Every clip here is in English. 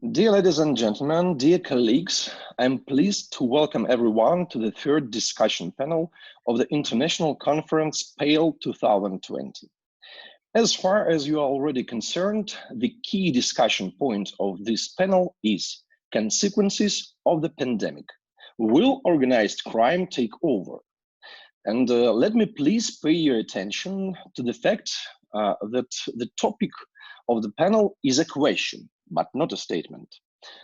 Dear ladies and gentlemen, dear colleagues, I'm pleased to welcome everyone to the third discussion panel of the International Conference PALE 2020. As far as you are already concerned, the key discussion point of this panel is consequences of the pandemic. Will organized crime take over? And let me please pay your attention to the fact that the topic of the panel is a question, but not a statement.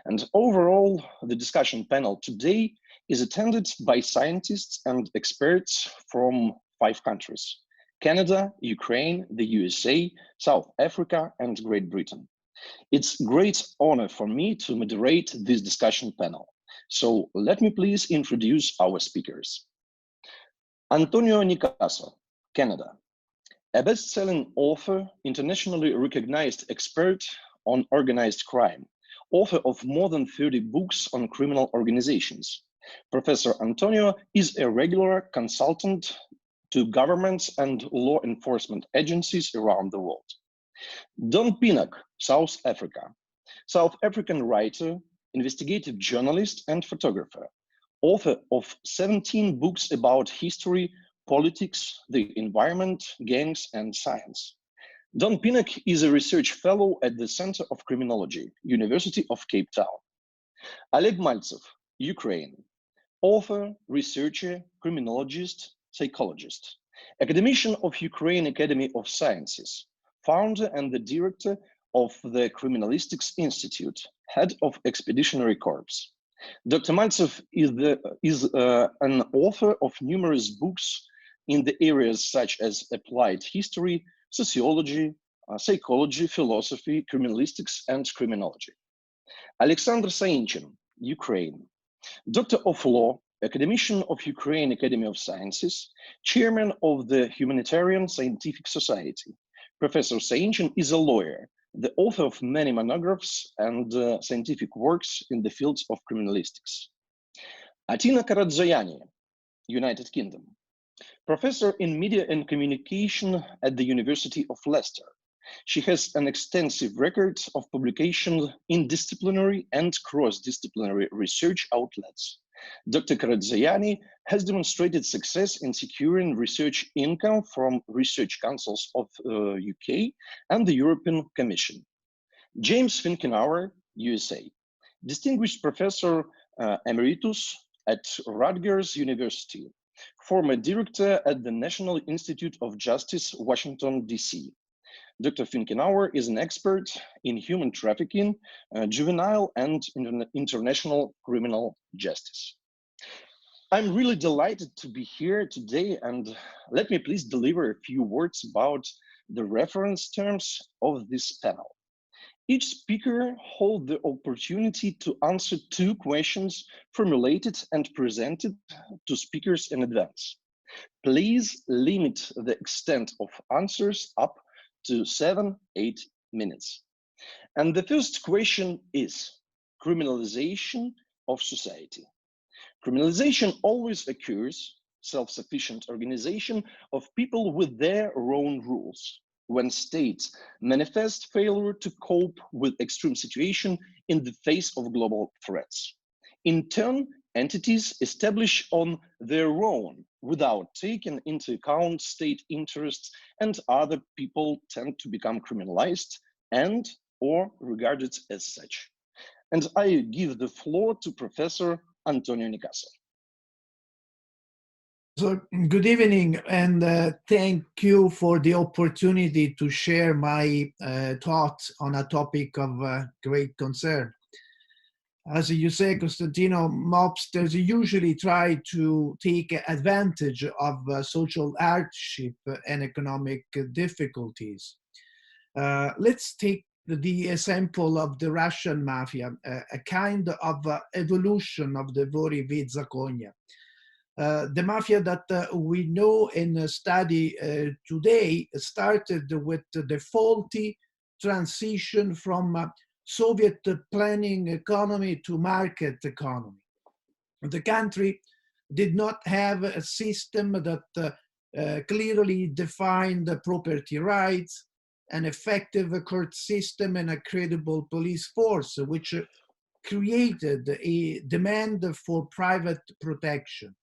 And overall, the discussion panel today is attended by scientists and experts from 5 countries: Canada, Ukraine, the USA, South Africa, and Great Britain. It's a great honor for me to moderate this discussion panel. So let me please introduce our speakers. Antonio Nicaso, Canada, a best-selling author, internationally recognized expert on organized crime, author of more than 30 books on criminal organizations. Professor Antonio is a regular consultant to governments and law enforcement agencies around the world. Don Pinnock, South Africa, South African writer, investigative journalist, and photographer, author of 17 books about history, politics, the environment, gangs, and science. Don Pinnock is a research fellow at the Center of Criminology, University of Cape Town. Oleg Maltsev, Ukraine, author, researcher, criminologist, psychologist, academician of Ukraine Academy of Sciences, founder and the director of the Criminalistics Institute, head of Expeditionary Corps. Dr. Maltsev is an author of numerous books in the areas such as applied history, sociology, psychology, philosophy, criminalistics, and criminology. Alexander Sainchin, Ukraine, Doctor of Law, academician of Ukraine Academy of Sciences, chairman of the Humanitarian Scientific Society. Professor Sainchin is a lawyer, the author of many monographs and scientific works in the fields of criminalistics. Atina Karadzoyani, United Kingdom, professor in media and communication at the University of Leicester. She has an extensive record of publication in disciplinary and cross-disciplinary research outlets. Dr. Karadzoyani has demonstrated success in securing research income from research councils of UK and the European Commission. James Finkenauer, USA, distinguished professor emeritus at Rutgers University, former director at the National Institute of Justice, Washington, D.C. Dr. Finkenauer is an expert in human trafficking, juvenile and international criminal justice. I'm really delighted to be here today, and let me please deliver a few words about the reference terms of this panel. Each speaker holds the opportunity to answer 2 questions formulated and presented to speakers in advance. Please limit the extent of answers up to 7-8 minutes. And the first question is criminalization of society. Criminalization always occurs, self-sufficient organization of people with their own rules, when states manifest failure to cope with extreme situation in the face of global threats. In turn, entities establish on their own without taking into account state interests, and other people tend to become criminalized and or regarded as such. And I give the floor to Professor Antonio Nicaso. So, good evening, and thank you for the opportunity to share my thoughts on a topic of great concern. As you say, Constantino, mobsters usually try to take advantage of social hardship and economic difficulties. Let's take the example of the Russian Mafia, a kind of evolution of the Vori Zakonia. The mafia that we know and study today started with the faulty transition from Soviet planning economy to market economy. The country did not have a system that clearly defined property rights, an effective court system and a credible police force, which created a demand for private protection.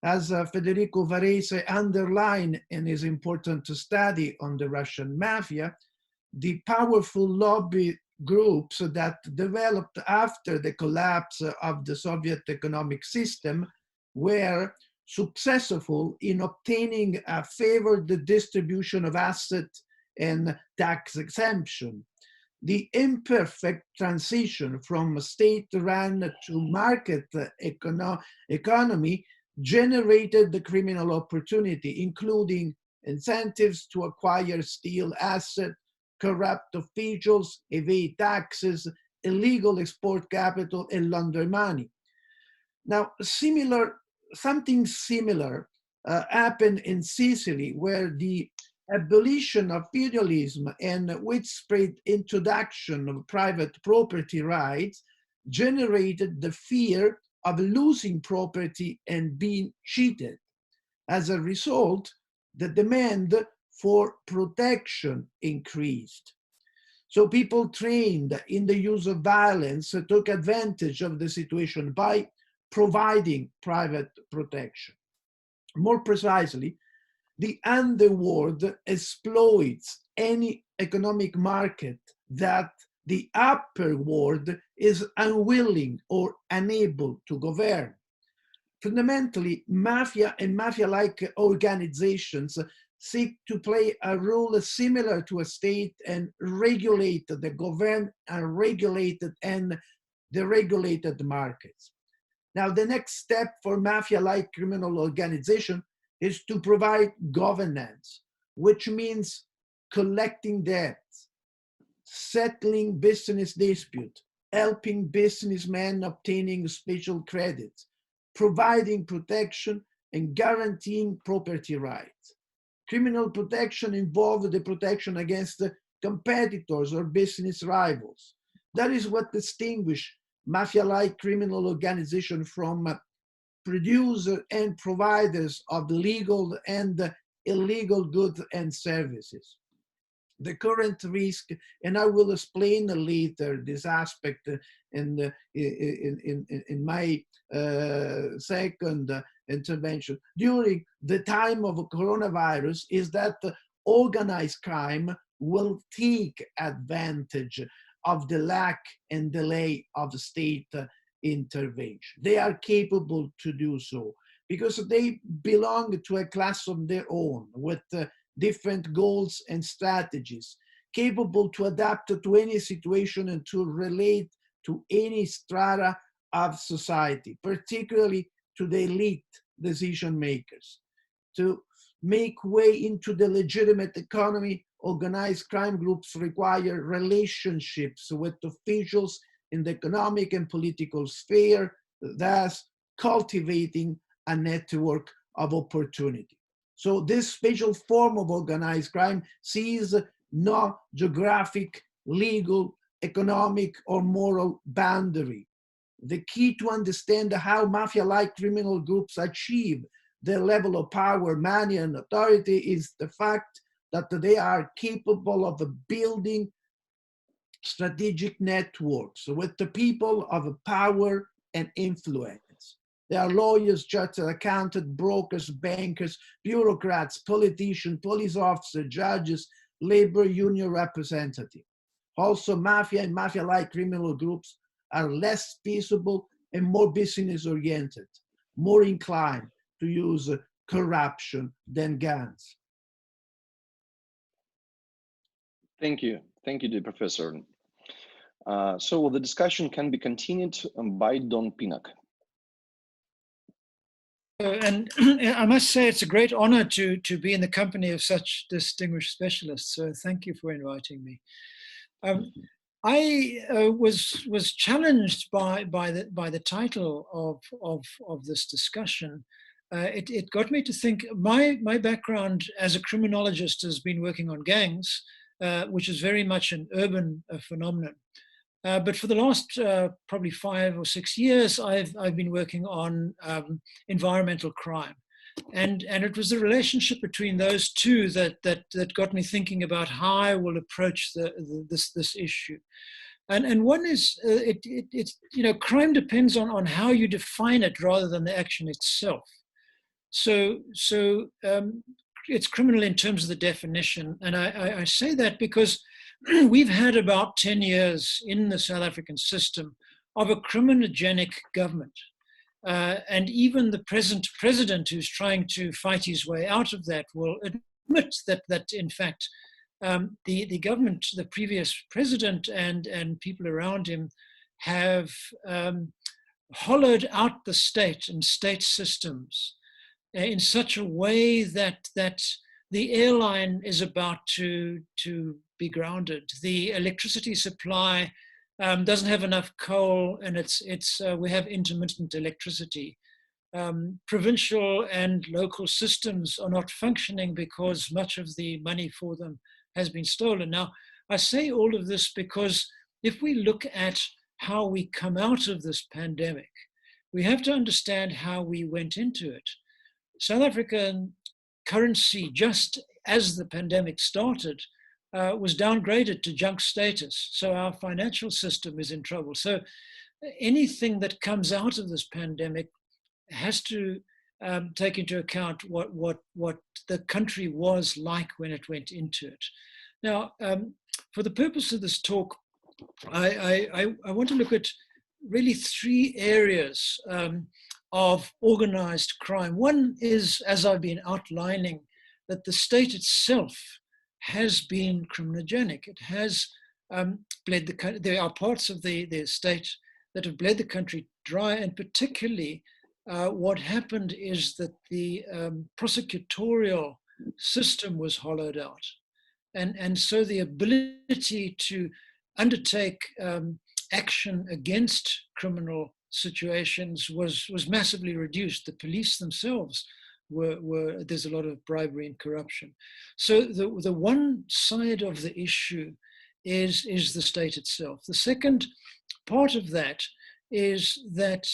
As Federico Varese underlined in his important study on the Russian Mafia, the powerful lobby groups that developed after the collapse of the Soviet economic system were successful in obtaining a favored distribution of assets and tax exemption. The imperfect transition from state-run to market economy generated the criminal opportunity, including incentives to acquire steal assets, corrupt officials, evade taxes, illegal export capital, and launder money. Now, something similar happened in Sicily, where the abolition of feudalism and widespread introduction of private property rights generated the fear of losing property and being cheated. As a result, the demand for protection increased. So people trained in the use of violence took advantage of the situation by providing private protection. More precisely, the underworld exploits any economic market that the upper world is unwilling or unable to govern. Fundamentally, mafia and mafia-like organizations seek to play a role similar to a state and regulate the governed, unregulated, and deregulated markets. Now, the next step for mafia-like criminal organization is to provide governance, which means collecting debts, settling business disputes, helping businessmen obtaining special credits, providing protection, and guaranteeing property rights. Criminal protection involves the protection against competitors or business rivals. That is what distinguishes mafia-like criminal organizations from producers and providers of legal and illegal goods and services. The current risk, and I will explain later this aspect in my second intervention, during the time of coronavirus, is that organized crime will take advantage of the lack and delay of state intervention. They are capable to do so because they belong to a class of their own with different goals and strategies, capable to adapt to any situation and to relate to any strata of society, particularly to the elite decision makers. To make way into the legitimate economy, organized crime groups require relationships with officials in the economic and political sphere, thus cultivating a network of opportunity. So this special form of organized crime sees no geographic, legal, economic, or moral boundary. The key to understand how mafia-like criminal groups achieve their level of power, money, and authority is the fact that they are capable of building strategic networks with the people of power and influence. They are lawyers, judges, accountants, brokers, bankers, bureaucrats, politicians, police officers, judges, labor union representatives. Also, mafia and mafia-like criminal groups are less feasible and more business-oriented, more inclined to use corruption than guns. Thank you, dear Professor. So the discussion can be continued by Don Pinnock. And I must say it's a great honor to be in the company of such distinguished specialists. So thank you for inviting me. I was challenged by the title of this discussion. It got me to think. My background as a criminologist has been working on gangs, which is very much an urban phenomenon. But for the last probably 5 or 6 years, I've been working on environmental crime. And it was the relationship between those two that got me thinking about how I will approach this issue. And one is, crime depends on how you define it rather than the action itself. So it's criminal in terms of the definition. And I say that because we've had about 10 years in the South African system of a criminogenic government. And even the present president, who's trying to fight his way out of that, will admit that in fact, the government, the previous president and people around him have hollowed out the state and state systems in such a way that the airline is about to be grounded. The electricity supply doesn't have enough coal, and we have intermittent electricity. Provincial and local systems are not functioning because much of the money for them has been stolen. Now, I say all of this because if we look at how we come out of this pandemic, we have to understand how we went into it. South African currency, just as the pandemic started, was downgraded to junk status. So our financial system is in trouble. So anything that comes out of this pandemic has to take into account what the country was like when it went into it. Now, for the purpose of this talk, I want to look at really three areas of organized crime. One is, as I've been outlining, that the state itself has been criminogenic. It has bled the country. There are parts of the state that have bled the country dry, and particularly what happened is that the prosecutorial system was hollowed out. And so the ability to undertake action against criminal situations was massively reduced. The police themselves there's a lot of bribery and corruption. So the one side of the issue is the state itself. The second part of that is that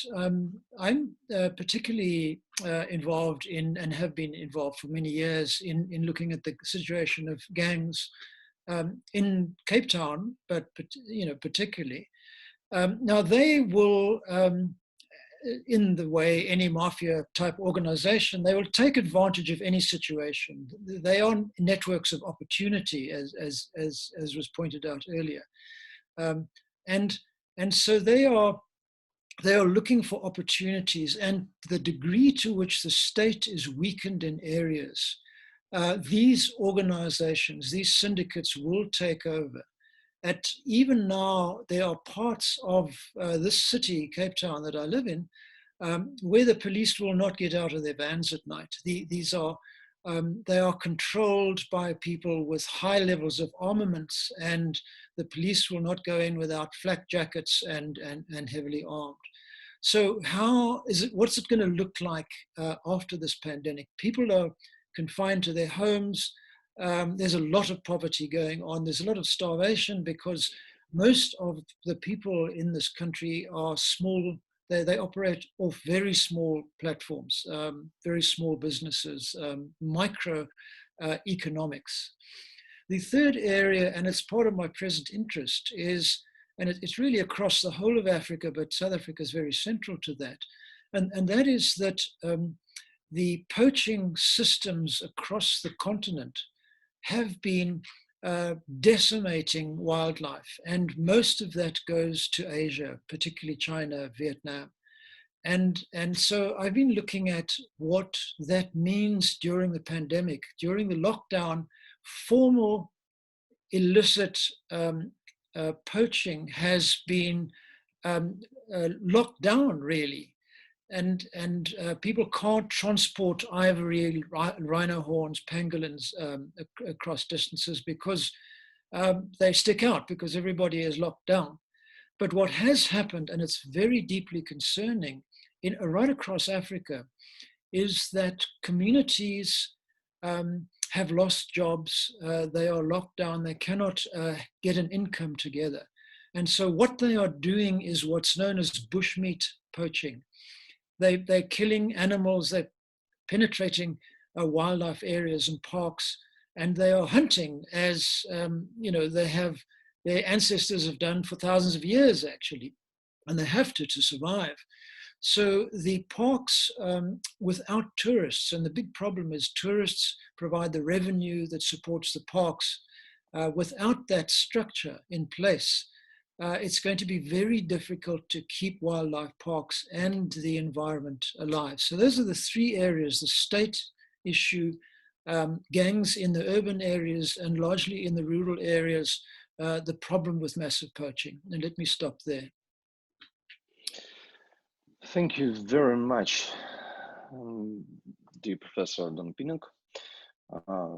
I'm particularly involved in, and have been involved for many years in looking at the situation of gangs in Cape Town, but particularly. Now they will, in the way any mafia type organization, they will take advantage of any situation. They are networks of opportunity, as was pointed out earlier, and so they are looking for opportunities, and the degree to which the state is weakened in areas, these organizations, these syndicates will take over. Even now, there are parts of this city, Cape Town, that I live in, where the police will not get out of their vans at night. They are controlled by people with high levels of armaments, and the police will not go in without flak jackets and heavily armed. So what's it going to look like after this pandemic? People are confined to their homes. There's a lot of poverty going on. There's a lot of starvation because most of the people in this country are small. They operate off very small platforms, very small businesses, micro economics. The third area, and it's part of my present interest, is, and it's really across the whole of Africa, but South Africa is very central to that, and that is that the poaching systems across the continent have been decimating wildlife, and most of that goes to Asia, particularly China, Vietnam. And so I've been looking at what that means during the pandemic, during the lockdown. Formal illicit poaching has been locked down, really. And people can't transport ivory, rhino horns, pangolins across distances because they stick out, because everybody is locked down. But what has happened, and it's very deeply concerning, right across Africa, is that communities have lost jobs. They are locked down. They cannot get an income together. And so what they are doing is what's known as bushmeat poaching. They're killing animals, they're penetrating wildlife areas and parks, and they are hunting as you know, their ancestors have done for thousands of years, actually, and they have to survive. So the parks without tourists, and the big problem is tourists provide the revenue that supports the parks. Without that structure in place, it's going to be very difficult to keep wildlife parks and the environment alive. So those are the three areas: the state issue, gangs in the urban areas, and largely in the rural areas, the problem with massive poaching. And let me stop there. Thank you very much, dear Professor Don Pinnock.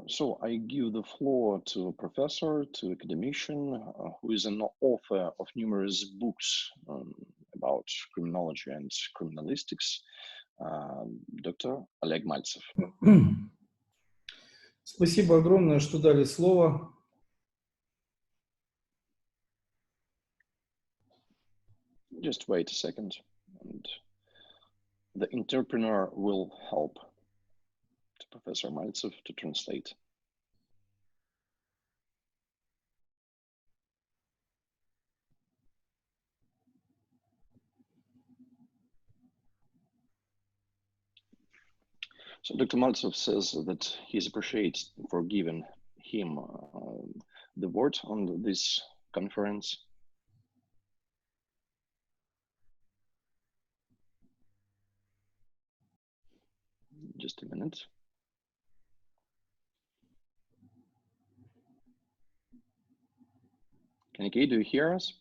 So I give the floor to a professor, to academician, who is an author of numerous books about criminology and criminalistics, Dr. Oleg Maltsev. Спасибо огромное, что дали слово. Just wait a second, and the interpreter will help Professor Maltsev to translate. So Dr. Maltsev says that he's appreciated for giving him the word on this conference. Just a minute. Kaniki, do you hear us?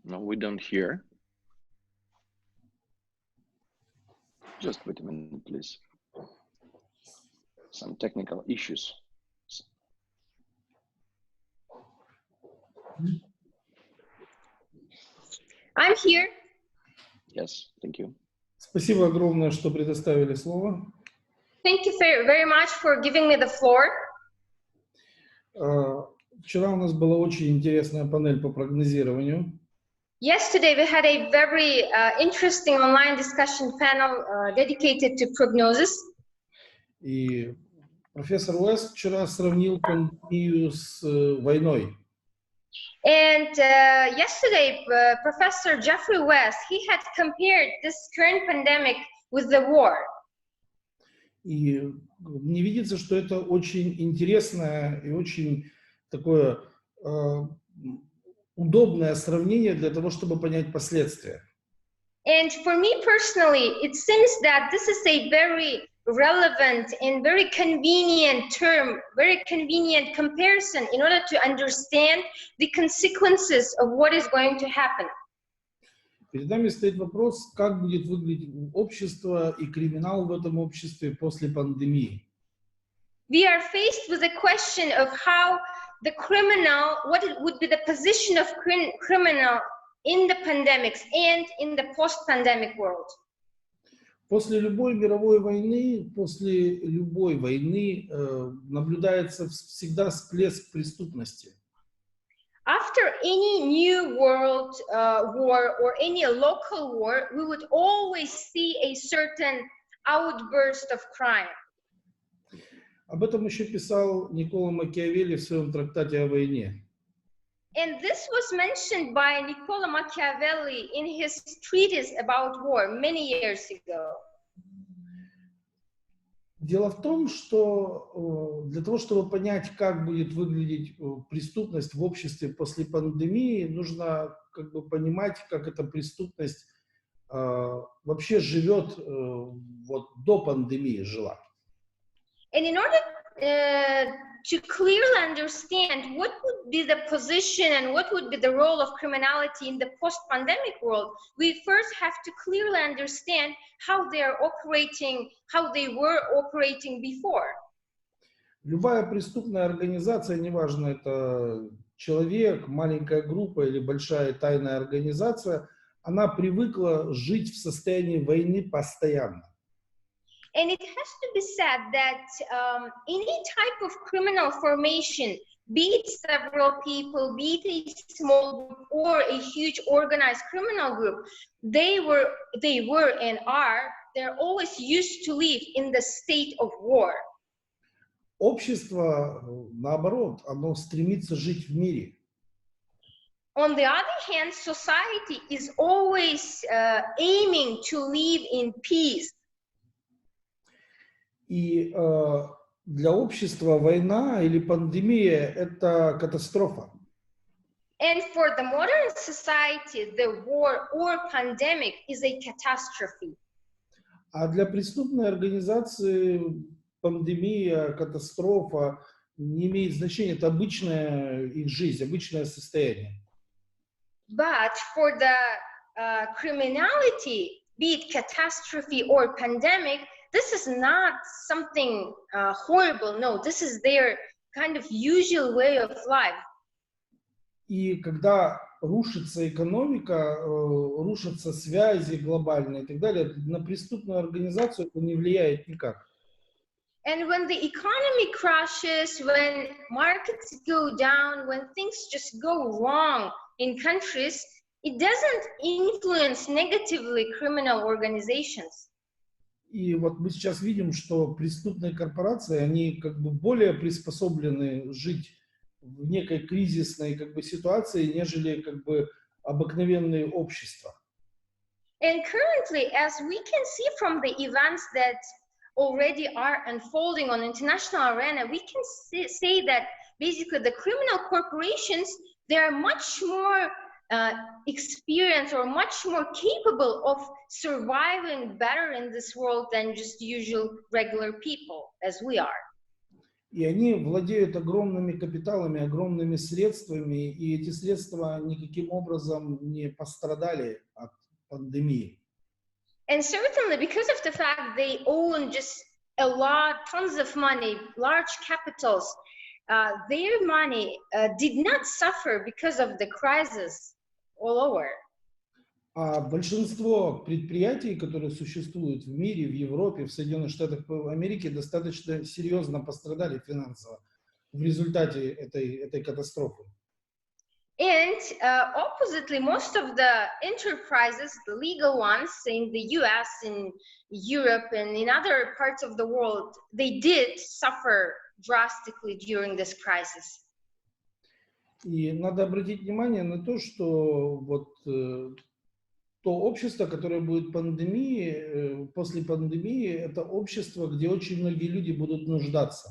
No, we don't hear. Just wait a minute, please. Some technical issues. I'm here. Yes, thank you. Спасибо огромное, что предоставили слово. Thank you very much for giving me the floor. Вчера у нас была очень интересная панель по прогнозированию. Yesterday we had a very interesting online discussion panel dedicated to prognosis. И профессор Уэст вчера сравнил пандемию с войной. And yesterday, Professor Jeffrey West, he had compared this current pandemic with the war. И мне видится, что это очень интересное и очень такое удобное сравнение для того, чтобы понять последствия. And for me personally, it seems that this is a very relevant and very convenient term, very convenient comparison in order to understand the consequences of what is going to happen. Перед нами стоит вопрос, как будет выглядеть общество и криминал в этом обществе после пандемии. We are faced with a question of how the criminal, what would be the position of criminal in the pandemics and in the post-pandemic world. После любой мировой войны, наблюдается всегда всплеск преступности. After any new world war or any local war, we would always see a certain outburst of crime. Об этом еще писал Никколо Макиавелли в своем трактате о войне. And this was mentioned by Niccolo Machiavelli in his treatise about war many years ago. Дело в том, что для того, чтобы понять, как будет выглядеть преступность в обществе после пандемии, нужно как бы понимать, как эта преступность вообще живет, вот до пандемии жила. And in order to clearly understand what would be the position and what would be the role of criminality in the post-pandemic world, we first have to clearly understand how they are operating, how they were operating before. Любая преступная организация, неважно, это человек, маленькая группа или большая тайная организация, она привыкла жить в состоянии войны постоянно. And it has to be said that any type of criminal formation, be it several people, be it a small group or a huge organized criminal group, they were and are, they're always used to live in the state of war. Общество, наоборот, оно стремится жить в мире. On the other hand, society is always aiming to live in peace. И для общества война или пандемия – это катастрофа. And for the modern society, the war or pandemic is a catastrophe. А для преступной организации пандемия, катастрофа не имеет значения. Это обычная их жизнь, обычное состояние. But for the criminality, be it catastrophe or pandemic, this is not something horrible. No, this is their kind of usual way of life. И когда рушится экономика, рушатся связи глобальные и так далее, на преступную организацию это не влияет никак. And when the economy crashes, when markets go down, when things just go wrong in countries, it doesn't influence negatively criminal organizations. И вот мы сейчас видим, что преступные корпорации, они как бы более приспособлены жить в некой кризисной как бы ситуации, нежели как бы обыкновенные общества. And currently, as we can see from the events that already are unfolding on international arena, we can say that basically the criminal corporations, they are much more experienced or much more capable of surviving better in this world than just usual regular people as we are. И они владеют огромными капиталами, огромными средствами, и эти средства никаким образом не пострадали от пандемии. And certainly because of the fact they own just a lot, tons of money, large capitals, their money did not suffer because of the crisis all over. А большинство предприятий, которые существуют в мире, в Европе, в Соединенных Штатах Америки, достаточно серьезно пострадали финансово в результате этой катастрофы. And oppositely, most of the enterprises, the legal ones in the US, in Europe, and in other parts of the world, they did suffer drastically during this crisis. И надо обратить внимание на то, что вот то общество, которое будет после пандемии, это общество, где очень многие люди будут нуждаться.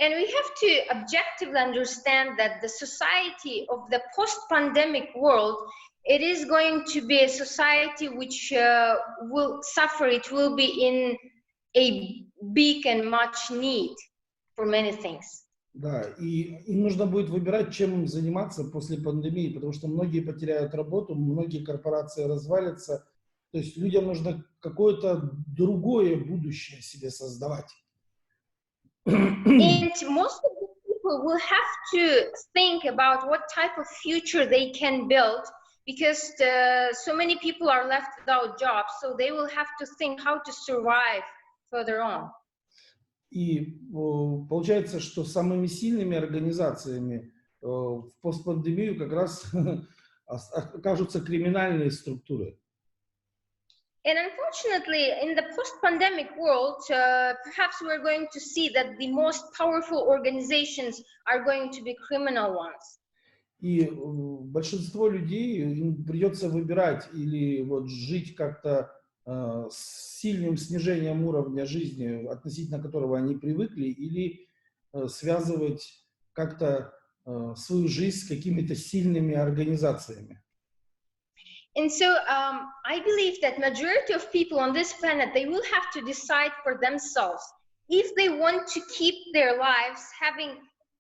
And we have to objectively understand that the society of the post-pandemic world, it is going to be a society which will suffer. It will be in a big and much need for many things. Да, и им нужно будет выбирать, чем им заниматься после пандемии, потому что многие потеряют работу, многие корпорации развалятся. То есть людям нужно какое-то другое будущее себе создавать. And most of the people will have to think about what type of future they can build, because so many people are left without jobs, so they will have to think how to survive further on. И получается, что самыми сильными организациями в постпандемию как раз окажутся криминальные структуры. And unfortunately, in the post-pandemic world, perhaps we're going to see that the most powerful organizations are going to be criminal ones. И большинство людей им придется выбирать или вот жить как-то с сильным снижением уровня жизни, относительно которого они привыкли, или связывать как-то свою жизнь с какими-то сильными организациями. And so I believe that majority of people on this planet, they will have to decide for themselves if they want to keep their lives having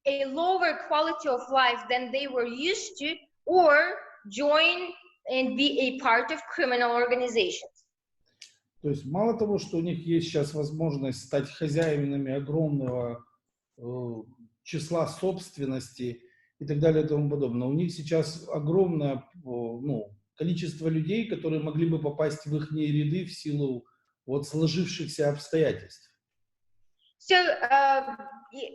a lower quality of life than they were used to, or join and be a part of criminal organizations. То есть мало того, что у них есть сейчас возможность стать хозяевами огромного числа собственности и так далее и тому подобное, у них сейчас огромное количество людей, которые могли бы попасть в их ряды в силу вот сложившихся обстоятельств. So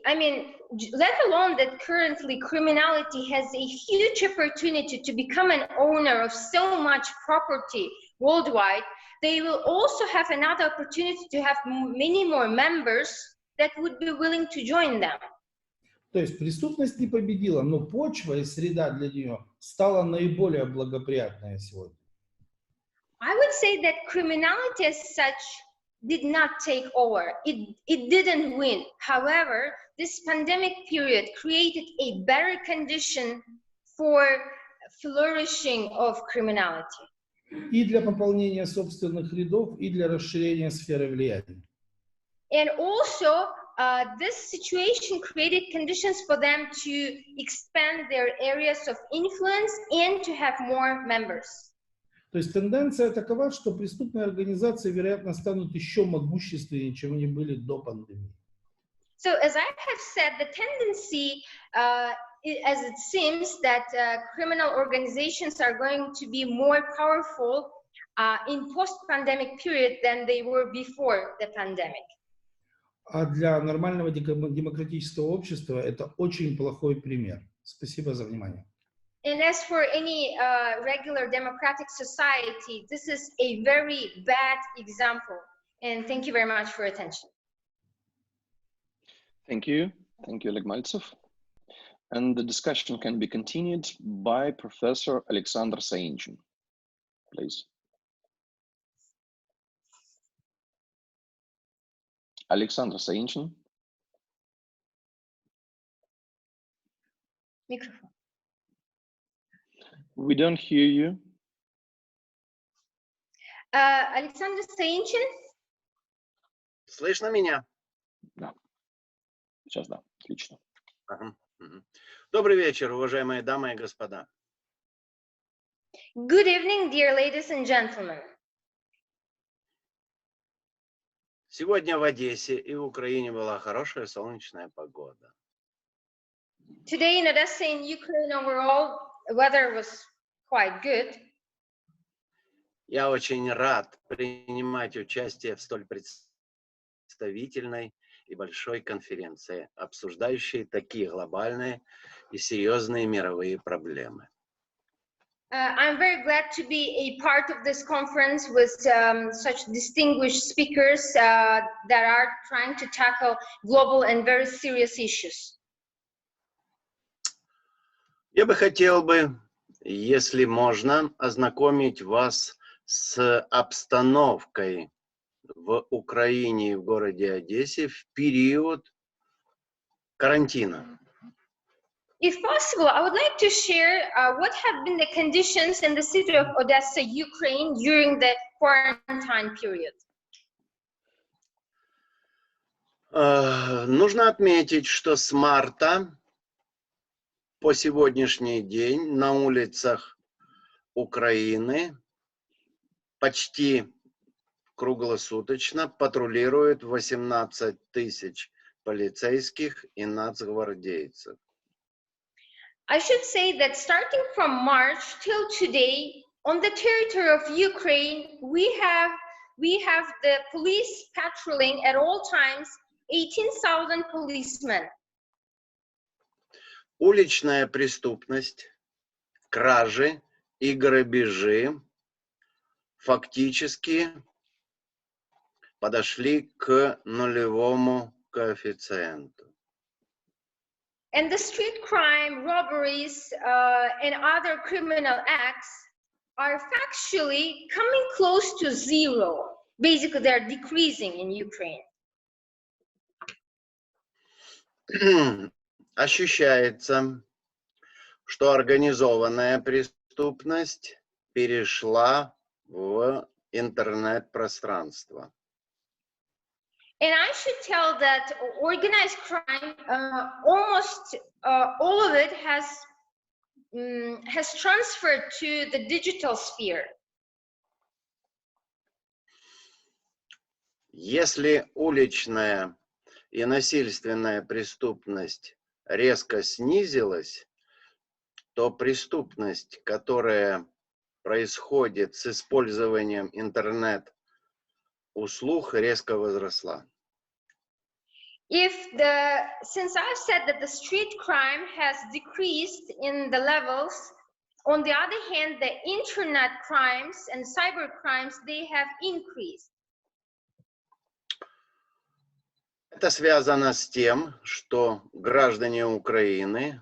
I mean, let alone that currently criminality has a huge opportunity to become an owner of so much property worldwide, they will also have another opportunity to have many more members that would be willing to join them. То есть преступность не победила, но почва и среда для нее стала наиболее благоприятная сегодня. I would say that criminality as such did not take over. It didn't win. However, this pandemic period created a better condition for flourishing of criminality. И для пополнения собственных рядов, и для расширения сферы влияния. And also, this situation created conditions for them to expand their areas of influence and to have more members. То есть тенденция такова, что преступные организации, вероятно, станут еще могущественнее, чем они были до пандемии. So, as I have said, the tendency, as it seems, that criminal organizations are going to be more powerful in post-pandemic period than they were before the pandemic. А для нормального демократического общества это очень плохой пример. Спасибо за внимание. And as for any regular democratic society, this is a very bad example. And thank you very much for your attention. Thank you. Thank you, Oleg Maltsov. And the discussion can be continued by Professor Alexander Sainchin. Please. Alexander Sainchin. Microphone. We don't hear you. Alexander Sainchin. Слышно меня? Да. Сейчас да. Отлично. Ага. Добрый вечер, уважаемые дамы и господа. Good evening, dear ladies and gentlemen. Сегодня в Одессе и в Украине была хорошая солнечная погода. Today in Odessa, in Ukraine, overall, the weather was quite good. Я очень рад принимать участие в столь представительной и большой конференции, обсуждающей такие глобальные и серьезные мировые проблемы. I'm very glad to be a part of this conference with such distinguished speakers that are trying to tackle global and very serious issues. Я бы хотел если можно, ознакомить вас с обстановкой в Украине и в городе Одессе в период карантина. If possible, I would like to share what have been the conditions in the city of Odessa, Ukraine during the quarantine period. Нужно отметить, что с марта по сегодняшний день на улицах Украины почти круглосуточно патрулируют 18 тысяч полицейских и нацгвардейцев. I should say that starting from March till today, on the territory of Ukraine, we have the police patrolling at all times 18,000 policemen. Уличная преступность, кражи и грабежи фактически подошли к нулевому коэффициенту. And the street crime, robberies, and other criminal acts are factually coming close to zero. Basically, they're decreasing in Ukraine. Ощущается, что организованная преступность перешла в интернет-пространство. And I should tell that organized crime, almost all of it has transferred to the digital sphere. Если уличная и насильственная преступность резко снизилась, то преступность, которая происходит с использованием интернет-услуг, резко возросла. since I've said that the street crime has decreased in the levels, on the other hand, the internet crimes and cyber crimes, they have increased. Это связано с тем, что граждане Украины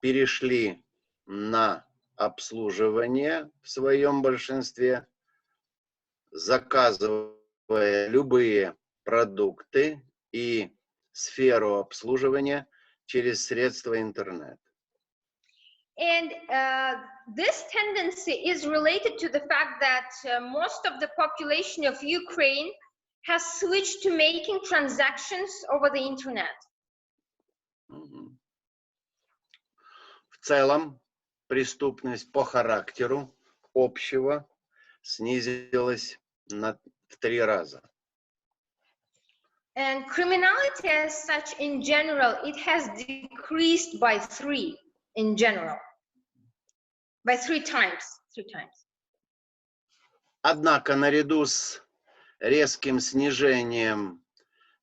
перешли на обслуживание в своем большинстве, заказывая любые продукты и сферу обслуживания через средства интернета. And this tendency is related to the fact that most of the population of Ukraine has switched to making transactions over the internet. В целом, преступность по характеру общего снизилась в 3 раза. And criminality as such in general, it has decreased by 3 in general. By 3 times. 3 times. Однако, наряду с резким снижением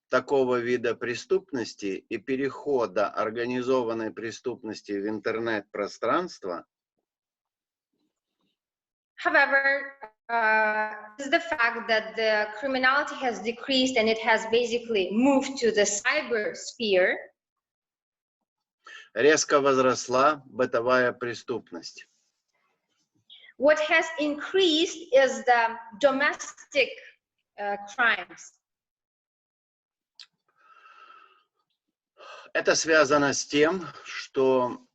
такого вида преступности и перехода организованной преступности в интернет-пространство, however, is the fact that the criminality has decreased and it has basically moved to the cyber sphere. резко возросла бытовая преступность. What has increased is the domestic crimes. Это связано с тем, что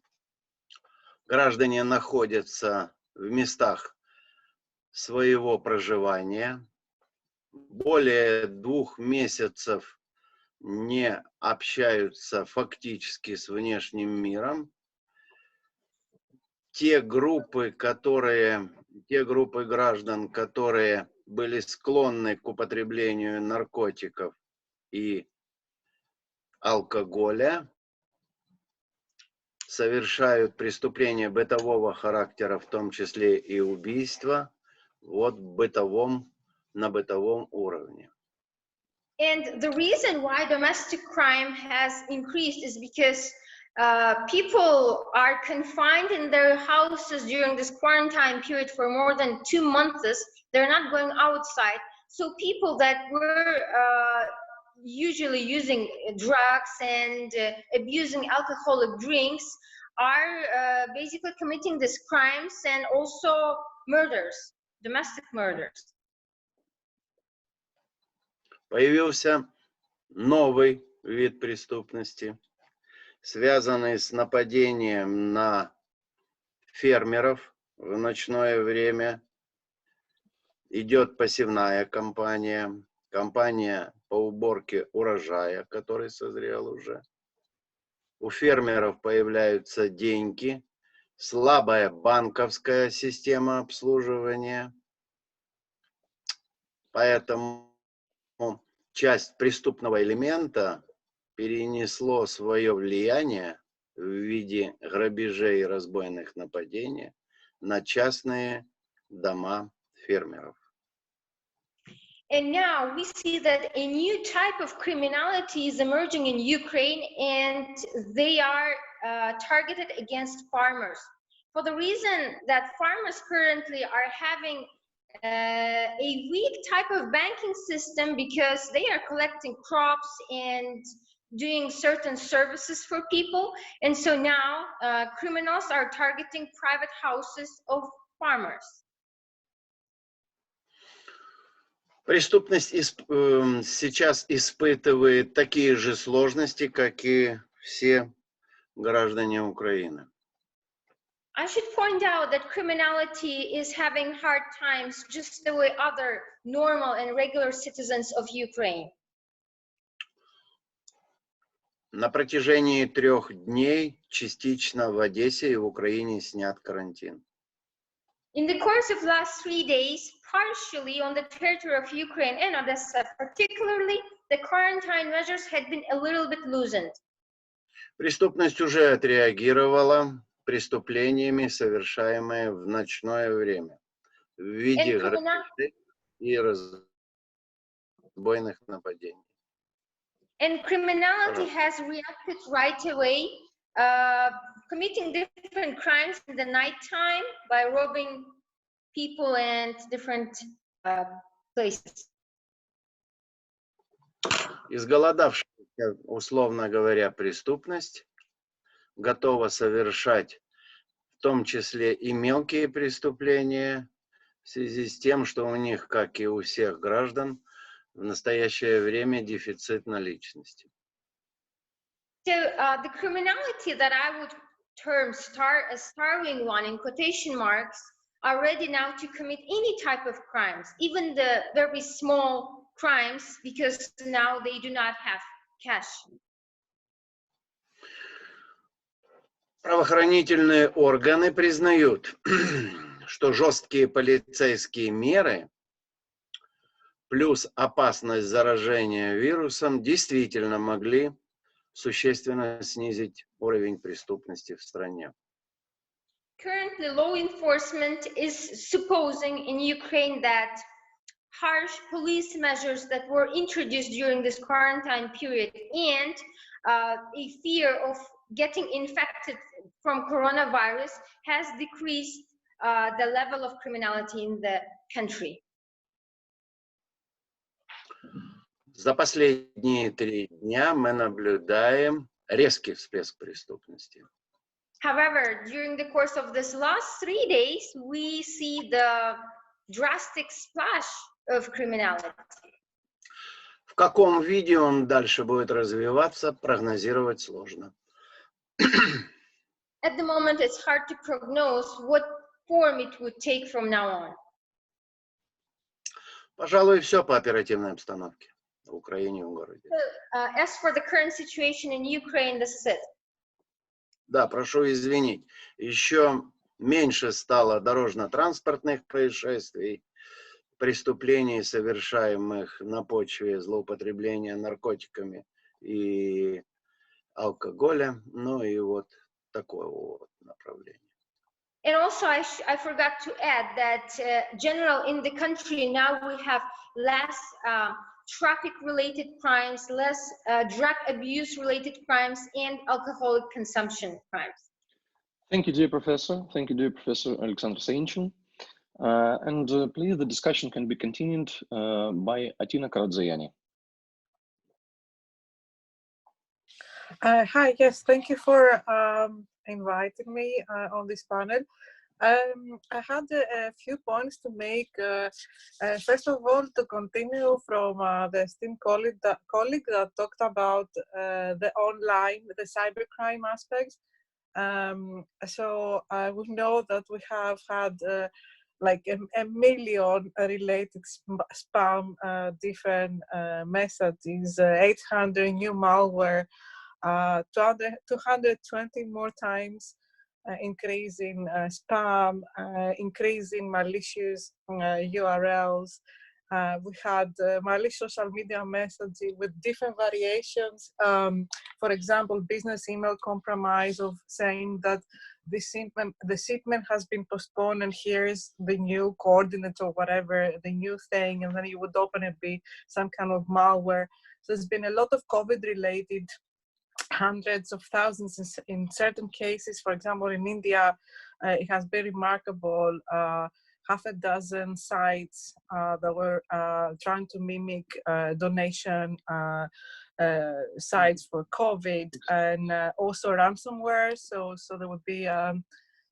граждане находятся в местах своего проживания, более 2 месяцев не общаются фактически с внешним миром. Те группы граждан, которые были склонны к употреблению наркотиков и алкоголя, совершают преступления бытового характера, в том числе и убийства, вот на бытовом уровне. And the reason why domestic crime has increased is because people are confined in their houses during this quarantine period for more than 2 months. They're not going outside. So people that were usually using drugs and abusing alcoholic drinks are basically committing these crimes and also murders, domestic murders. Появился новый вид преступности, связанный с нападением на фермеров в ночное время. Идет посевная кампания по уборке урожая, который созрел уже. У фермеров появляются деньги, слабая банковская система обслуживания. Поэтому часть преступного элемента перенесло свое влияние в виде грабежей и разбойных нападений на частные дома фермеров. And now we see that a new type of criminality is emerging in Ukraine, and they are targeted against farmers. For the reason that farmers currently are having a weak type of banking system because they are collecting crops and doing certain services for people. And so now criminals are targeting private houses of farmers. Преступность сейчас испытывает такие же сложности, как и все граждане Украины. I should point out that criminality is having hard times just the way other normal and regular citizens of Ukraine. На протяжении 3 дней частично в Одессе и в Украине снят карантин. In the course of last 3 days, partially on the territory of Ukraine and Odessa particularly, the quarantine measures had been a little bit loosened. Преступность уже отреагировала преступлениями, совершаемыми в ночное время, в виде грабежей и разбойных нападений. And criminality has reacted right away, committing different crimes in the nighttime by robbing people and different places. Изголодавшаяся, условно говоря, преступность готова совершать в том числе и мелкие преступления в связи с тем, что у них, как и у всех граждан, в настоящее время дефицит наличности. So the criminality that I would term a starving one in quotation marks are ready now to commit any type of crimes, even the very small crimes, because now they do not have cash. Правоохранительные органы признают, что жесткие полицейские меры плюс опасность заражения вирусом действительно могли существенно снизить уровень преступности в стране. Currently, law enforcement is supposing in Ukraine that harsh police measures that were introduced during this quarantine period and a fear of getting infected from coronavirus has decreased the level of criminality in the country. За последние 3 дня мы наблюдаем резкий всплеск преступности. However, during the course of this last 3 days, we see the drastic splash of criminality. В каком виде он дальше будет развиваться, прогнозировать сложно. At the moment, it's hard to prognose what form it would take from now on. Пожалуй, все по оперативной обстановке в Украине и в городе. As for the current situation in Ukraine, this is it. Да, прошу извинить. Еще меньше стало дорожно-транспортных происшествий, преступлений, совершаемых на почве злоупотребления наркотиками и алкоголя, ну и вот такого вот направления. And also, I forgot to add that general in the country now we have less traffic-related crimes, less drug abuse-related crimes, and alcoholic consumption crimes. Thank you, dear Professor. Thank you, dear Professor Alexander Sainchin. And please, the discussion can be continued by Atina Karadziani. Hi, yes, thank you for inviting me on this panel. I had a few points to make. First of all, to continue from the esteemed colleague that talked about the online, the cybercrime aspects. So we know that we have had like a million related spam, different messages, 800 new malware, 220 more times increase in spam, increase in malicious URLs. We had malicious social media messaging with different variations. For example, business email compromise of saying that the shipment has been postponed and here's the new coordinates or whatever, the new thing, and then you would open it, be some kind of malware. So there's been a lot of COVID-related, hundreds of thousands in certain cases. For example, in India, it has been remarkable. Half a dozen sites that were trying to mimic donation sites for COVID, and also ransomware. So there would be a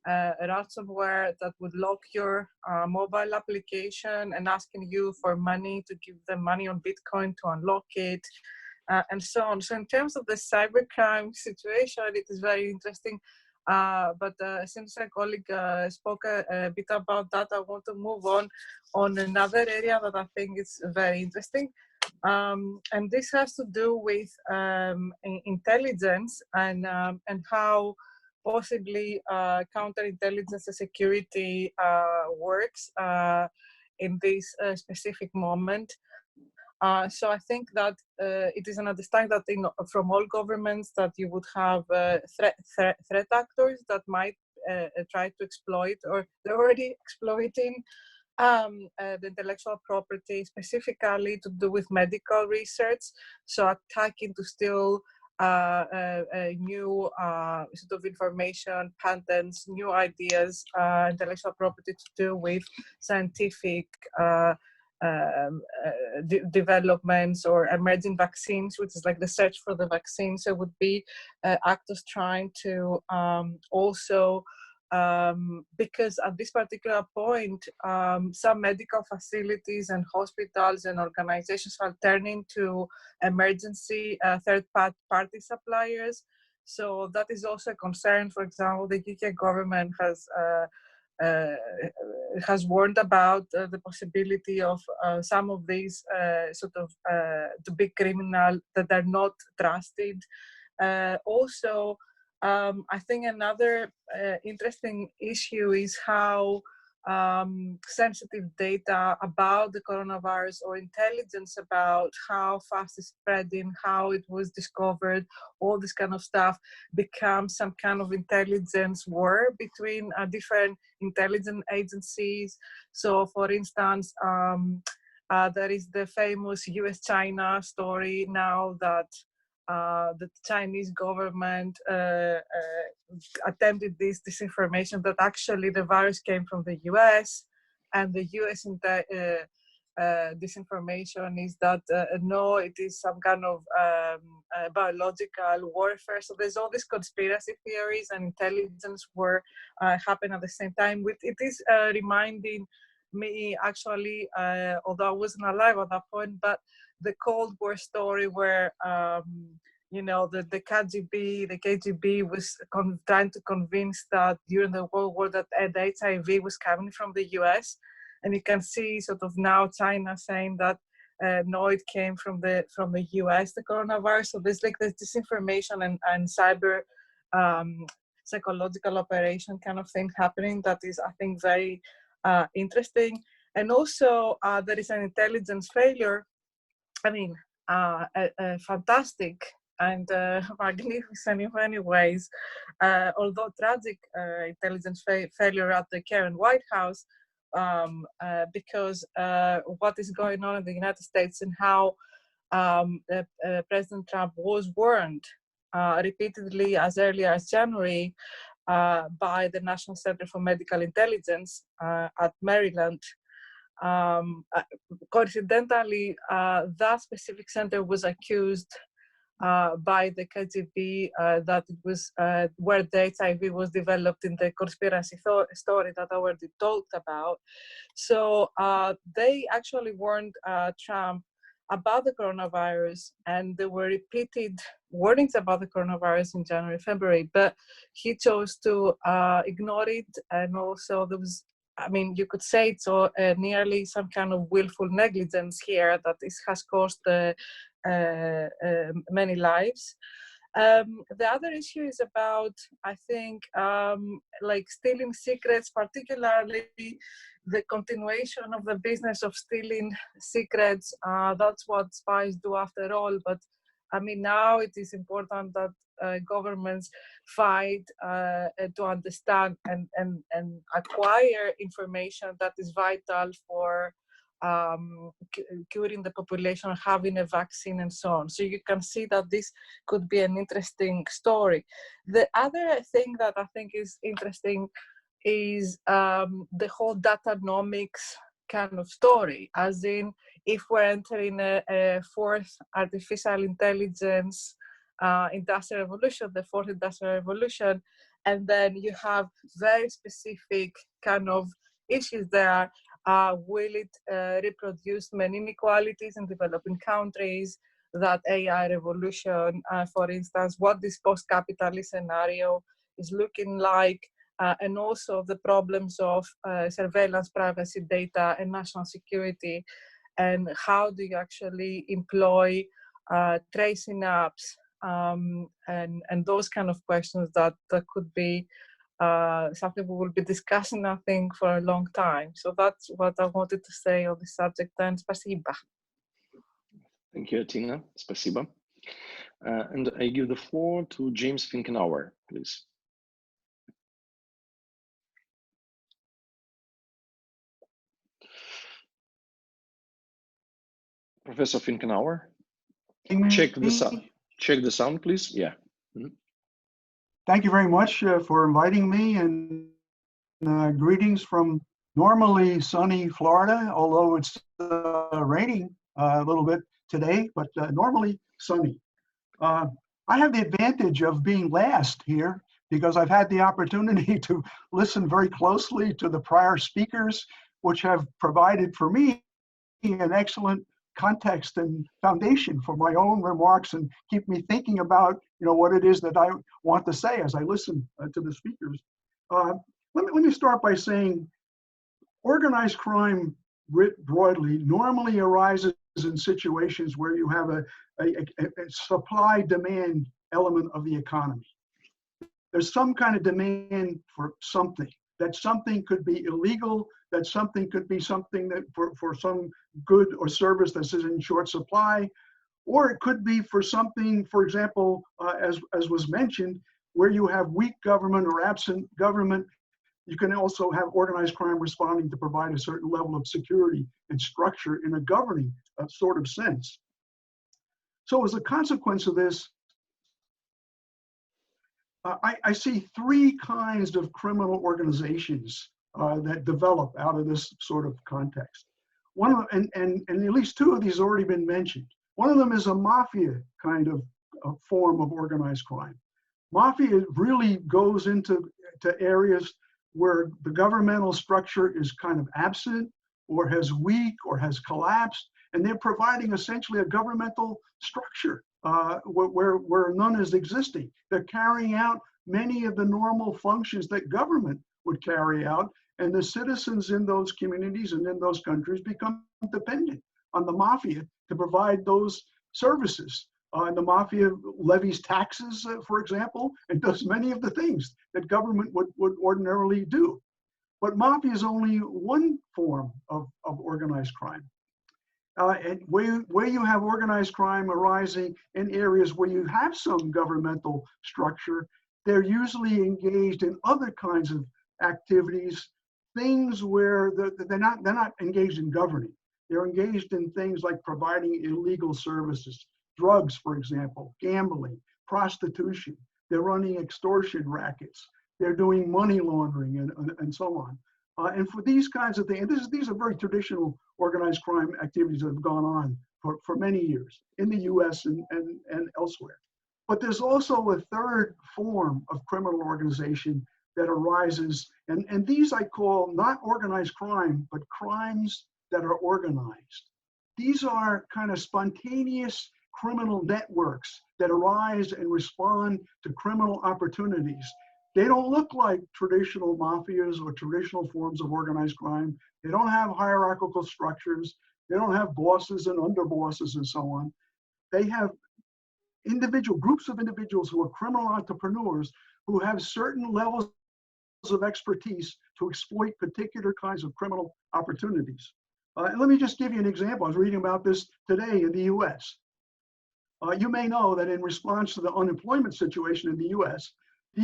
ransomware that would lock your mobile application and asking you for money to give them money on Bitcoin to unlock it. And so on. So in terms of the cybercrime situation, it is very interesting. But since my colleague spoke a bit about that, I want to move on another area that I think is very interesting. And this has to do with intelligence and how possibly counterintelligence and security works in this specific moment. So I think that it is an understanding that from all governments that you would have threat actors that might try to exploit, or they're already exploiting the intellectual property, specifically to do with medical research, so attacking to steal new sort of information, patents, new ideas, intellectual property to do with scientific developments or emerging vaccines, which is like the search for the vaccine. So it would be actors trying to also because at this particular point, some medical facilities and hospitals and organizations are turning to emergency third-party suppliers. So that is also a concern. For example, the UK government has warned about the possibility of some of these sort of to be criminal that are not trusted. Also, I think another interesting issue is how sensitive data about the coronavirus or intelligence about how fast it's spreading, how it was discovered, all this kind of stuff becomes some kind of intelligence war between different intelligence agencies. So, for instance, there is the famous US-China story now that the Chinese government attempted this disinformation that actually the virus came from the US, and the US disinformation is that no, it is some kind of biological warfare. So there's all these conspiracy theories and intelligence war happen at the same time. It is reminding me actually, although I wasn't alive at that point, but the Cold War story where you know the KGB was trying to convince that during the World War that the HIV was coming from the US, and you can see sort of now China saying that no, it came from the US, the coronavirus. So there's like this disinformation and cyber psychological operation kind of thing happening that is, I think, very interesting. And also there is an intelligence failure. I mean, fantastic and magnificent in many ways, although tragic intelligence failure at the Karen White House, because what is going on in the United States and how President Trump was warned repeatedly as early as January by the National Center for Medical Intelligence at Maryland. Coincidentally, that specific center was accused by the KGB that it was where the HIV was developed in the conspiracy story that I already talked about. So they actually warned Trump about the coronavirus, and there were repeated warnings about the coronavirus in January, February, but he chose to ignore it. And also there was, I mean, you could say it's nearly some kind of willful negligence here that has caused many lives. The other issue is about, I think, like stealing secrets, particularly the continuation of the business of stealing secrets. That's what spies do after all. But I mean, now it is important that governments fight to understand and acquire information that is vital for curing the population, having a vaccine, and so on. So you can see that this could be an interesting story. The other thing that I think is interesting is the whole datanomics kind of story, as in if we're entering a fourth artificial intelligence industrial revolution, the fourth industrial revolution, and then you have very specific kind of issues there. Will it reproduce many inequalities in developing countries? That AI revolution, for instance, what this post-capitalist scenario is looking like, and also the problems of surveillance, privacy, data, and national security, and how do you actually employ tracing apps, and those kind of questions that could be something we will be discussing, I think, for a long time. So that's what I wanted to say on this subject. And спасибо. Thank you, Tina. Спасибо. And I give the floor to James Finkenauer, please. Professor Finkenauer, Me? check the sound, please. Yeah. Thank you very much for inviting me, and greetings from normally sunny Florida, although it's raining a little bit today, but normally sunny. I have the advantage of being last here because I've had the opportunity to listen very closely to the prior speakers, which have provided for me an excellent context and foundation for my own remarks and keep me thinking about what it is that I want to say as I listen to the speakers. Let me start by saying organized crime writ broadly normally arises in situations where you have a supply-demand element of the economy. There's some kind of demand for something. That something could be illegal, that something could be something that for some good or service that's in short supply, or it could be for something, for example, as was mentioned, where you have weak government or absent government. You can also have organized crime responding to provide a certain level of security and structure in a governing sort of sense. So as a consequence of this, I see three kinds of criminal organizations that develop out of this sort of context. One of them, and at least two of these have already been mentioned. One of them is a mafia kind of form of organized crime. Mafia really goes into areas where the governmental structure is kind of absent or has weak or has collapsed, and they're providing essentially a governmental structure where none is existing. They're carrying out many of the normal functions that government would carry out, and the citizens in those communities and in those countries become dependent on the mafia to provide those services. And the mafia levies taxes, for example, and does many of the things that government would ordinarily do. But mafia is only one form of organized crime. And where you have organized crime arising in areas where you have some governmental structure, they're usually engaged in other kinds of activities, things where they're not engaged in governing. They're engaged in things like providing illegal services, drugs, for example, gambling, prostitution. They're running extortion rackets. They're doing money laundering and so on. And for these kinds of things, these are very traditional organized crime activities that have gone on for many years in the US and elsewhere. But there's also a third form of criminal organization that arises, and these I call not organized crime, but crimes that are organized. These are kind of spontaneous criminal networks that arise and respond to criminal opportunities. They don't look like traditional mafias or traditional forms of organized crime. They don't have hierarchical structures. They don't have bosses and underbosses and so on. They have groups of individuals who are criminal entrepreneurs who have certain levels of expertise to exploit particular kinds of criminal opportunities. And let me just give you an example. I was reading about this today in the US. You may know that in response to the unemployment situation in the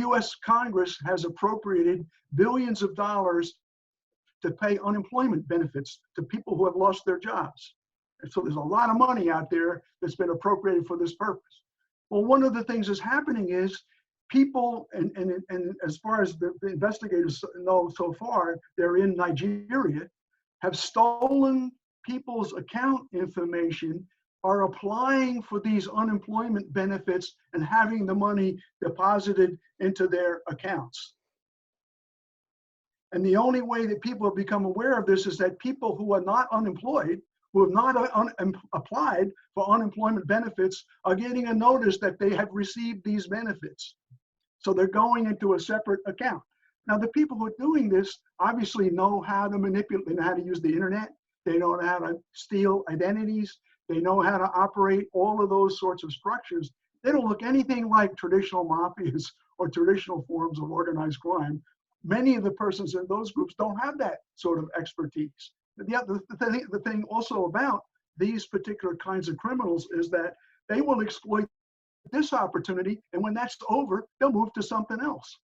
US Congress has appropriated billions of dollars to pay unemployment benefits to people who have lost their jobs. And so there's a lot of money out there that's been appropriated for this purpose. Well, one of the things that's happening is people, and as far as the investigators know so far, they're in Nigeria, have stolen people's account information, are applying for these unemployment benefits and having the money deposited into their accounts. And the only way that people have become aware of this is that people who are not unemployed, who have not applied for unemployment benefits, are getting a notice that they have received these benefits. So they're going into a separate account. Now, the people who are doing this obviously know how to manipulate, they know how to use the internet, they know how to steal identities, they know how to operate all of those sorts of structures. They don't look anything like traditional mafias or traditional forms of organized crime. Many of the persons in those groups don't have that sort of expertise. The thing also about these particular kinds of criminals is that they will exploit this opportunity, and when that's over, they'll move to something else.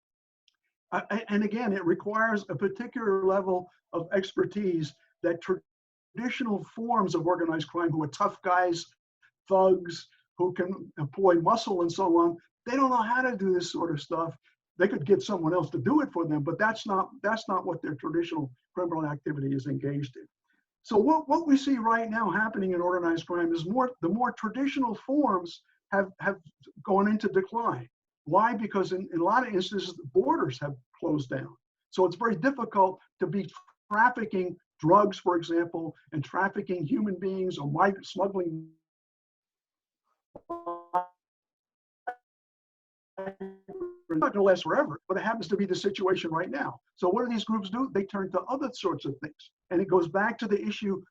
And again, it requires a particular level of expertise that traditional forms of organized crime, who are tough guys, thugs, who can employ muscle and so on, they don't know how to do this sort of stuff. They could get someone else to do it for them, but that's not what their traditional criminal activity is engaged in. So what we see right now happening in organized crime is the more traditional forms have gone into decline. Why? Because in a lot of instances, the borders have closed down. So it's very difficult to be trafficking drugs, for example, and trafficking human beings, or smuggling not going to last forever, but it happens to be the situation right now. So what do these groups do? They turn to other sorts of things. And it goes back to the issue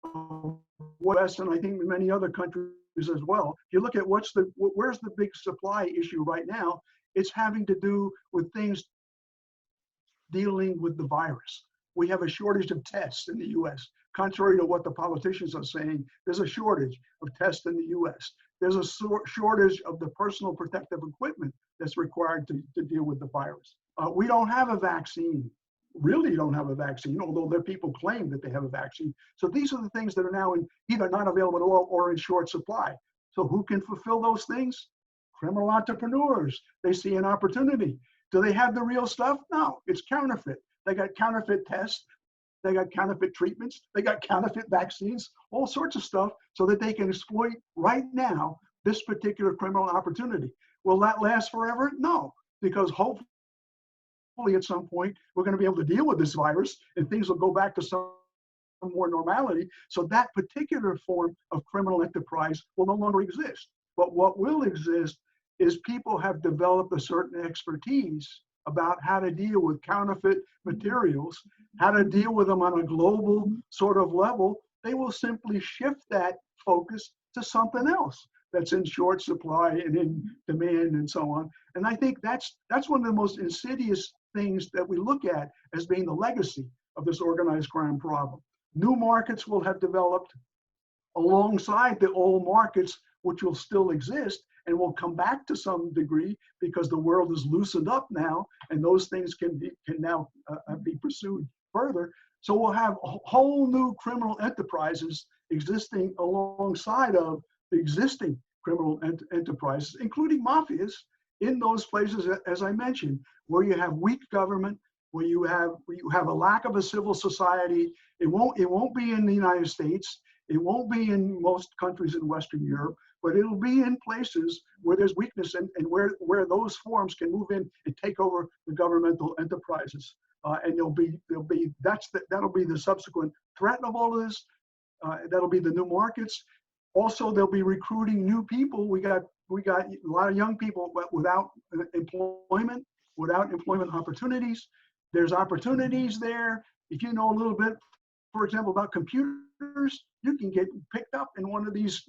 of West, and I think many other countries as well. If you look at where's the big supply issue right now, it's having to do with things dealing with the virus. We have a shortage of tests in the US. Contrary to what the politicians are saying, there's a shortage of tests in the US. There's a shortage of the personal protective equipment that's required to deal with the virus. We don't have a vaccine, really don't have a vaccine, although there people claim that they have a vaccine. So these are the things that are now either not available at all or in short supply. So who can fulfill those things? Criminal entrepreneurs. They see an opportunity. Do they have the real stuff? No, it's counterfeit. They got counterfeit tests. They got counterfeit treatments. They got counterfeit vaccines, all sorts of stuff, so that they can exploit right now this particular criminal opportunity. Will that last forever? No, because hopefully at some point we're going to be able to deal with this virus and things will go back to some more normality. So that particular form of criminal enterprise will no longer exist. But what will exist is people have developed a certain expertise about how to deal with counterfeit materials, how to deal with them on a global sort of level. They will simply shift that focus to something else that's in short supply and in demand and so on. And I think that's one of the most insidious things that we look at as being the legacy of this organized crime problem. New markets will have developed alongside the old markets, which will still exist and will come back to some degree because the world is loosened up now, and those things can now be pursued further. So we'll have whole new criminal enterprises existing alongside of the existing criminal enterprises, including mafias, in those places, as I mentioned, where you have weak government, where you have a lack of a civil society. It won't be in the United States. It won't be in most countries in Western Europe, but it'll be in places where there's weakness and where those forms can move in and take over the governmental enterprises. And that'll be the subsequent threat of all of this. That'll be the new markets. Also, they'll be recruiting new people. We got a lot of young people without employment opportunities. There's opportunities there. If you know a little bit, for example, about computers, you can get picked up in one of these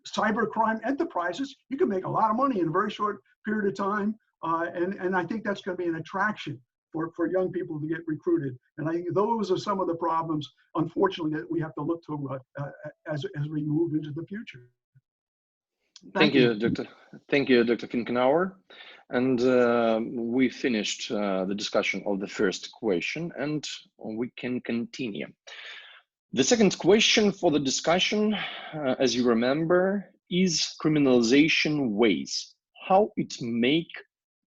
cybercrime enterprises. You can make a lot of money in a very short period of time. And I think that's going to be an attraction for young people to get recruited. And I think those are some of the problems, unfortunately, that we have to look to as we move into the future. Thank you, Dr. Finkenauer. And we finished the discussion of the first question, and we can continue. The second question for the discussion, as you remember, is criminalization ways, how it may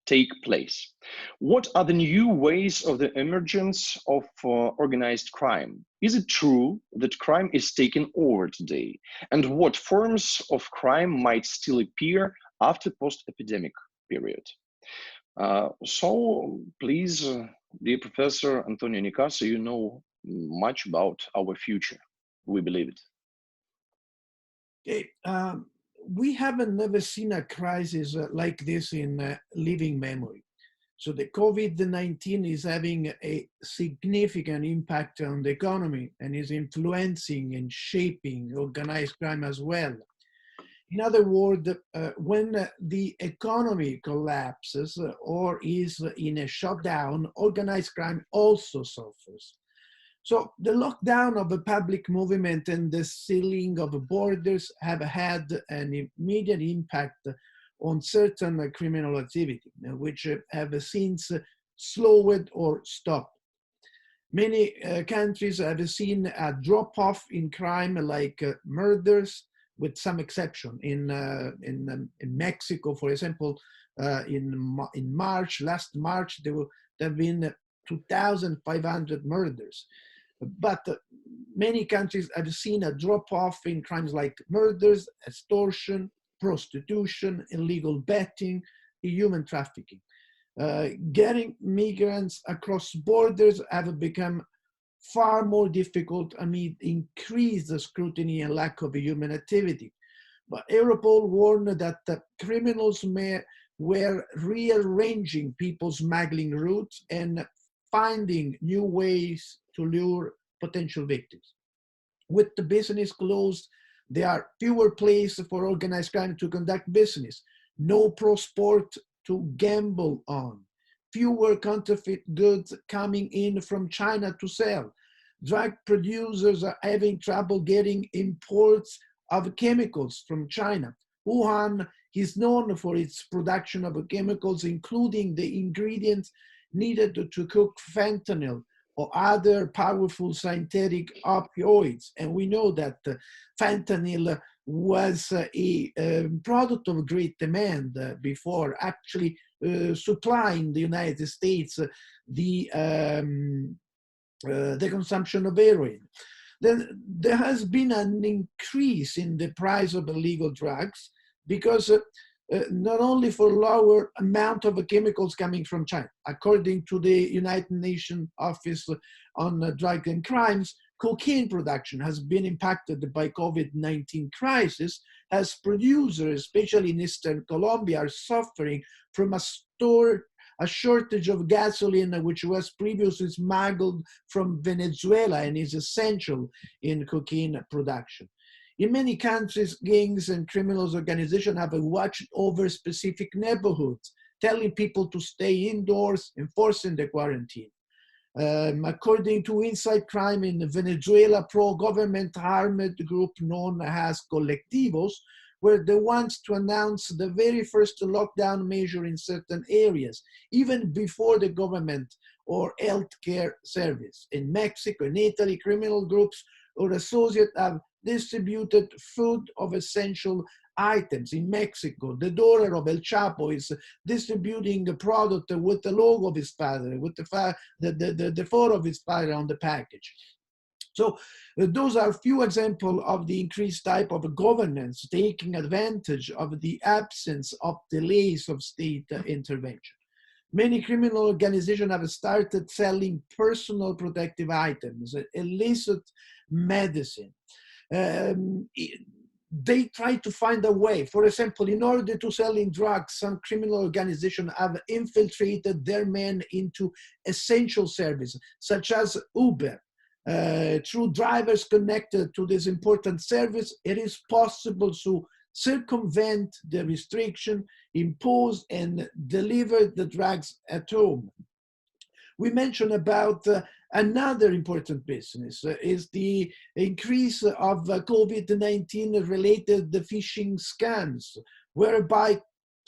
take place. What are the new ways of the emergence of organized crime? Is it true that crime is taking over today? And what forms of crime might still appear after post-epidemic period? So please, dear Professor Antonio Nicasa, you know much about our future. We believe it. Okay. We haven't never seen a crisis like this in living memory. So the COVID-19 is having a significant impact on the economy and is influencing and shaping organized crime as well. In other words, when the economy collapses or is in a shutdown, organized crime also suffers. So the lockdown of the public movement and the sealing of borders have had an immediate impact on certain criminal activity, which have since slowed or stopped. Many countries have seen a drop-off in crime, like murders, with some exception. In Mexico, for example, in last March, there have been 2,500 murders. But many countries have seen a drop-off in crimes like murders, extortion, prostitution, illegal betting, human trafficking. Getting migrants across borders have become far more difficult amid increased scrutiny and lack of human activity. But Europol warned that criminals were rearranging people's smuggling routes and finding new ways to lure potential victims. With the business closed, there are fewer places for organized crime to conduct business, no pro sport to gamble on, fewer counterfeit goods coming in from China to sell. Drug producers are having trouble getting imports of chemicals from China. Wuhan is known for its production of chemicals, including the ingredients needed to cook fentanyl or other powerful synthetic opioids. And we know that fentanyl was a product of great demand before actually supplying the United States the consumption of heroin. Then there has been an increase in the price of illegal drugs because not only for lower amount of chemicals coming from China. According to the United Nations Office on Drug and Crimes, cocaine production has been impacted by COVID-19 crisis as producers, especially in Eastern Colombia, are suffering from a shortage of gasoline, which was previously smuggled from Venezuela and is essential in cocaine production. In many countries, gangs and criminal organizations have watched over specific neighborhoods, telling people to stay indoors, enforcing the quarantine. According to Inside Crime in Venezuela, pro-government armed group known as colectivos were the ones to announce the very first lockdown measure in certain areas, even before the government or healthcare service. In Mexico and Italy, criminal groups or associates have distributed food of essential items. In Mexico, the daughter of El Chapo is distributing a product with the logo of his father, with the photo of his father on the package. So those are few examples of the increased type of governance taking advantage of the absence of delays of state intervention. Many criminal organizations have started selling personal protective items, illicit medicine. They try to find a way. For example, in order to sell in drugs, some criminal organizations have infiltrated their men into essential services, such as Uber. Through drivers connected to this important service, it is possible to circumvent the restriction imposed and deliver the drugs at home. We mentioned about another important business is the increase of COVID-19 related phishing scams, whereby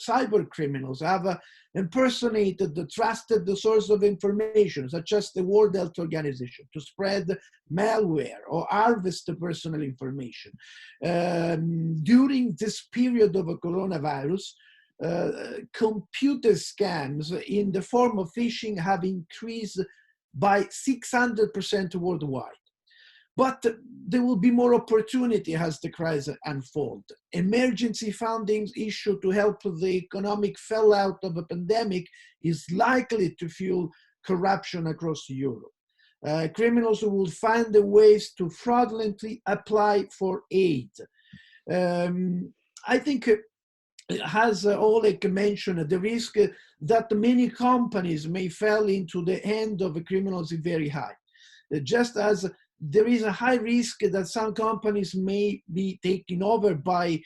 cyber criminals have impersonated the trusted source of information, such as the World Health Organization, to spread malware or harvest the personal information. During this period of coronavirus, computer scams in the form of phishing have increased by 600% worldwide. But there will be more opportunity as the crisis unfolds. Emergency funding issued to help the economic fallout of a pandemic is likely to fuel corruption across Europe. Criminals will find the ways to fraudulently apply for aid. I think, as Oleg mentioned, the risk that many companies may fall into the hand of criminals is very high. Just as there is a high risk that some companies may be taken over by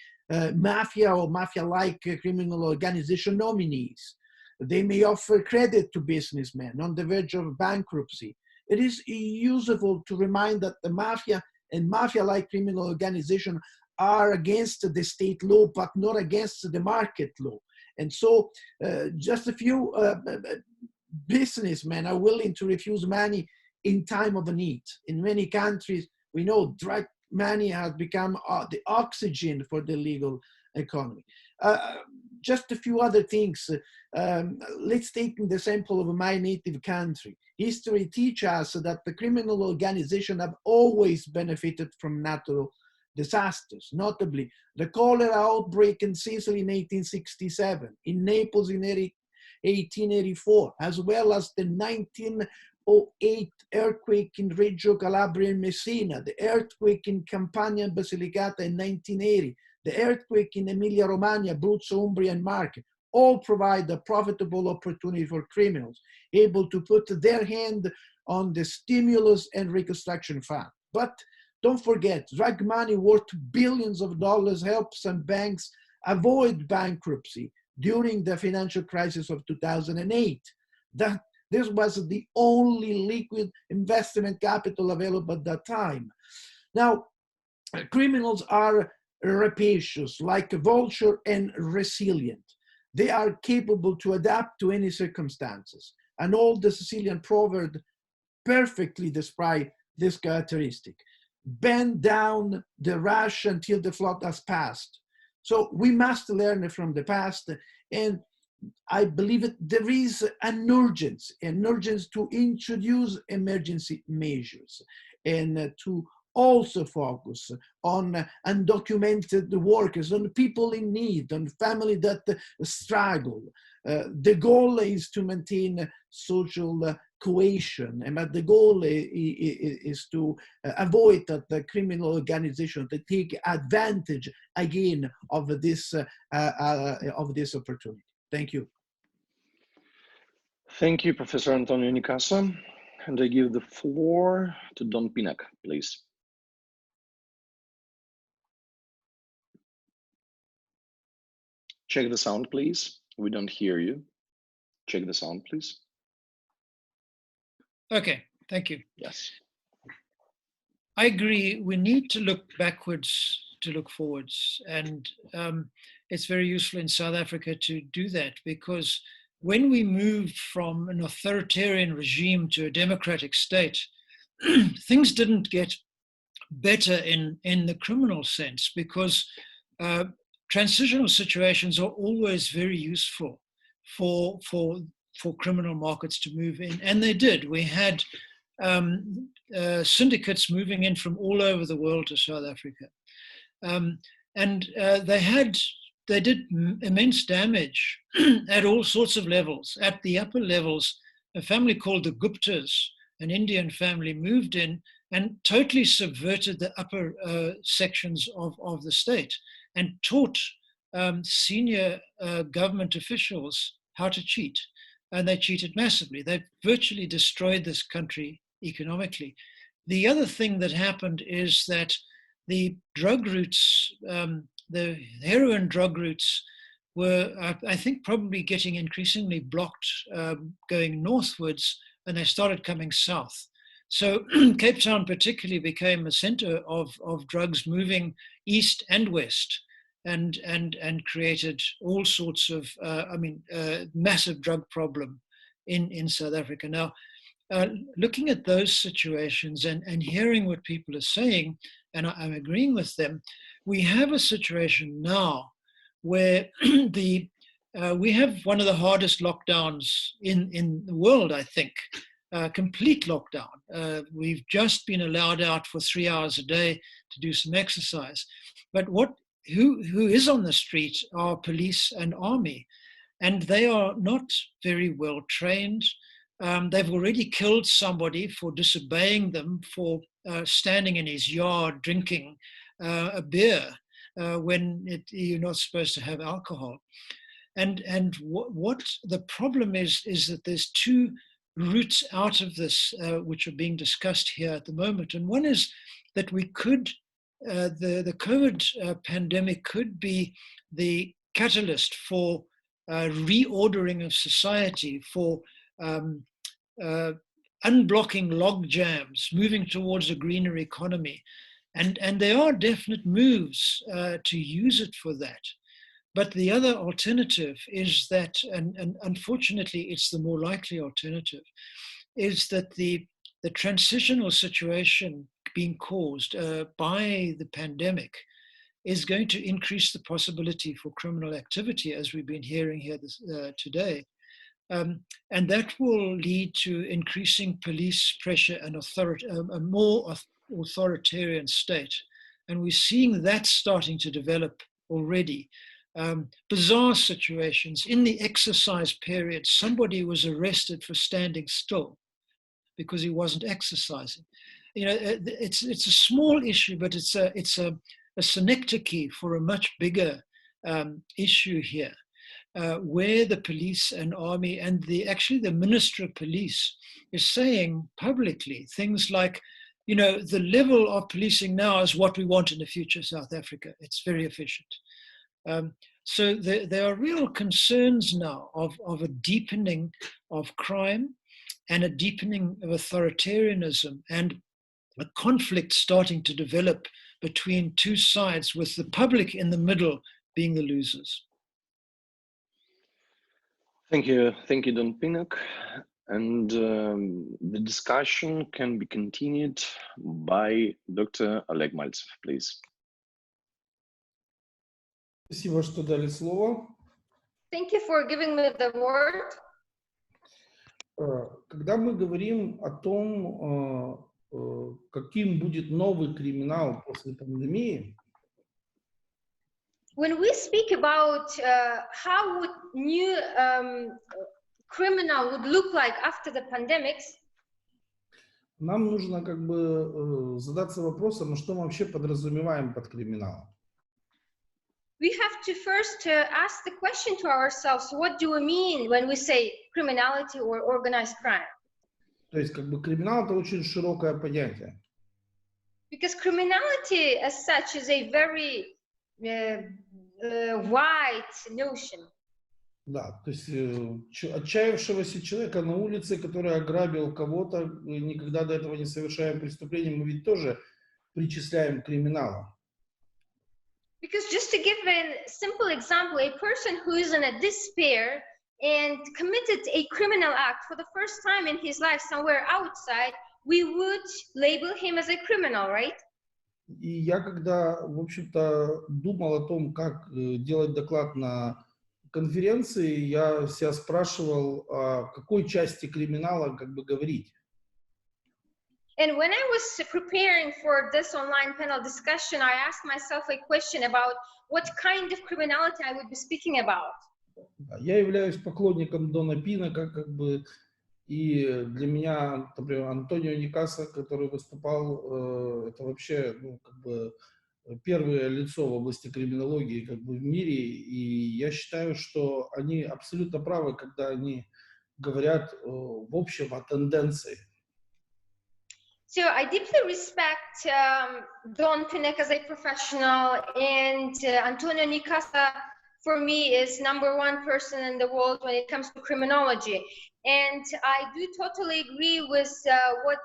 mafia or mafia-like criminal organization nominees. They may offer credit to businessmen on the verge of bankruptcy. It is useful to remind that the mafia and mafia-like criminal organization are against the state law, but not against the market law. And so just a few businessmen are willing to refuse money in time of need. In many countries, we know drug money has become the oxygen for the legal economy. Just a few other things. Let's take the sample of my native country. History teaches us that the criminal organizations have always benefited from natural disasters, notably the cholera outbreak in Sicily in 1867, in Naples in 1884, as well as the 1908 earthquake in Reggio Calabria and Messina, the earthquake in Campania and Basilicata in 1980, the earthquake in Emilia-Romagna, Abruzzo, Umbria, and Marche, all provide a profitable opportunity for criminals able to put their hand on the stimulus and reconstruction fund. But don't forget, drug money worth billions of dollars helps some banks avoid bankruptcy during the financial crisis of 2008. This was the only liquid investment capital available at that time. Now, criminals are rapacious, like a vulture, and resilient. They are capable to adapt to any circumstances. An old Sicilian proverb perfectly describes this characteristic. Bend down the rush until the flood has passed. So we must learn from the past, and I believe that there is an urgency to introduce emergency measures and to also focus on undocumented workers, on people in need, on families that struggle. The goal is to maintain social cohesion, and the goal is to avoid that the criminal organization to take advantage again of this opportunity. Thank you. Thank you, Professor Antonio Nicasa. And I give the floor to Don Pinak, please. Check the sound, please. We don't hear you. Check the sound, please. Okay, thank you. Yes. I agree. We need to look backwards to look forwards. And it's very useful in South Africa to do that, because when we moved from an authoritarian regime to a democratic state, things didn't get better in the criminal sense, because transitional situations are always very useful for criminal markets to move in, and they did. We had syndicates moving in from all over the world to South Africa, and they did immense damage at all sorts of levels. At the upper levels, a family called the Guptas, an Indian family, moved in and totally subverted the upper sections of the state and taught senior government officials how to cheat. And they cheated massively. They virtually destroyed this country economically. The other thing that happened is that the drug routes, the heroin drug routes, were, I think, probably getting increasingly blocked going northwards, and they started coming south. So Cape Town particularly became a center of drugs moving east and west, and created all sorts of, massive drug problem in South Africa. Now, looking at those situations and hearing what people are saying, and I'm agreeing with them, we have a situation now where we have one of the hardest lockdowns in the world, I think. Complete lockdown. We've just been allowed out for 3 hours a day to do some exercise. But who is on the street are police and army, and they are not very well trained. They've already killed somebody for disobeying them, for standing in his yard drinking a beer when you're not supposed to have alcohol. And what the problem is that there's two routes out of this, which are being discussed here at the moment. And one is that we could, the COVID pandemic could be the catalyst for reordering of society, for unblocking log jams, moving towards a greener economy. And there are definite moves to use it for that. But the other alternative is that, and unfortunately it's the more likely alternative, is that the the transitional situation being caused by the pandemic is going to increase the possibility for criminal activity, as we've been hearing here today. And that will lead to increasing police pressure and a more authoritarian state. And we're seeing that starting to develop already. Bizarre situations. In the exercise period, somebody was arrested for standing still because he wasn't exercising. You know, it's a small issue, but it's a synecdoche for a much bigger issue here, where the police and army and actually the Minister of Police is saying publicly things like, you know, the level of policing now is what we want in the future South Africa. It's very efficient. So there are real concerns now of a deepening of crime and a deepening of authoritarianism and a conflict starting to develop between two sides, with the public in the middle being the losers. Thank you, Don Pinnock. And the discussion can be continued by Dr. Oleg Maltsev, please. Спасибо, что дали слово. Thank you for giving me the word. Когда мы говорим о том, каким будет новый криминал после пандемии, when we speak about how would new criminal would look like after the pandemics, нам нужно как бы задаться вопросом, что мы вообще подразумеваем под криминалом. We have to first ask the question to ourselves, what do we mean when we say criminality or organized crime? То есть как бы криминал — это очень широкое понятие. Because criminality as such is a very wide notion. Да, то есть отчаявшегося человека на улице, который ограбил кого-то, никогда до этого не совершая преступления, мы ведь тоже причисляем к криминалу. Because just to give a simple example, a person who is in a despair and committed a criminal act for the first time in his life somewhere outside, we would label him as a criminal, right? И я когда, в общем-то, думал о том, как делать доклад на конференции, я себя спрашивал, о какой части криминала как бы говорить. And when I was preparing for this online panel discussion, I asked myself a question about what kind of criminality I would be speaking about. Я являюсь поклонником Дона Пиннока, как бы, и для меня, например, Антонио Никаса, который выступал, это вообще, ну, как бы первое лицо в области криминологии, как бы, в мире, и я считаю, что они абсолютно правы, когда они говорят в общем о тенденции. So I deeply respect Don Pinnock as a professional, and Antonio Nicasa for me is #1 person in the world when it comes to criminology. And I do totally agree with what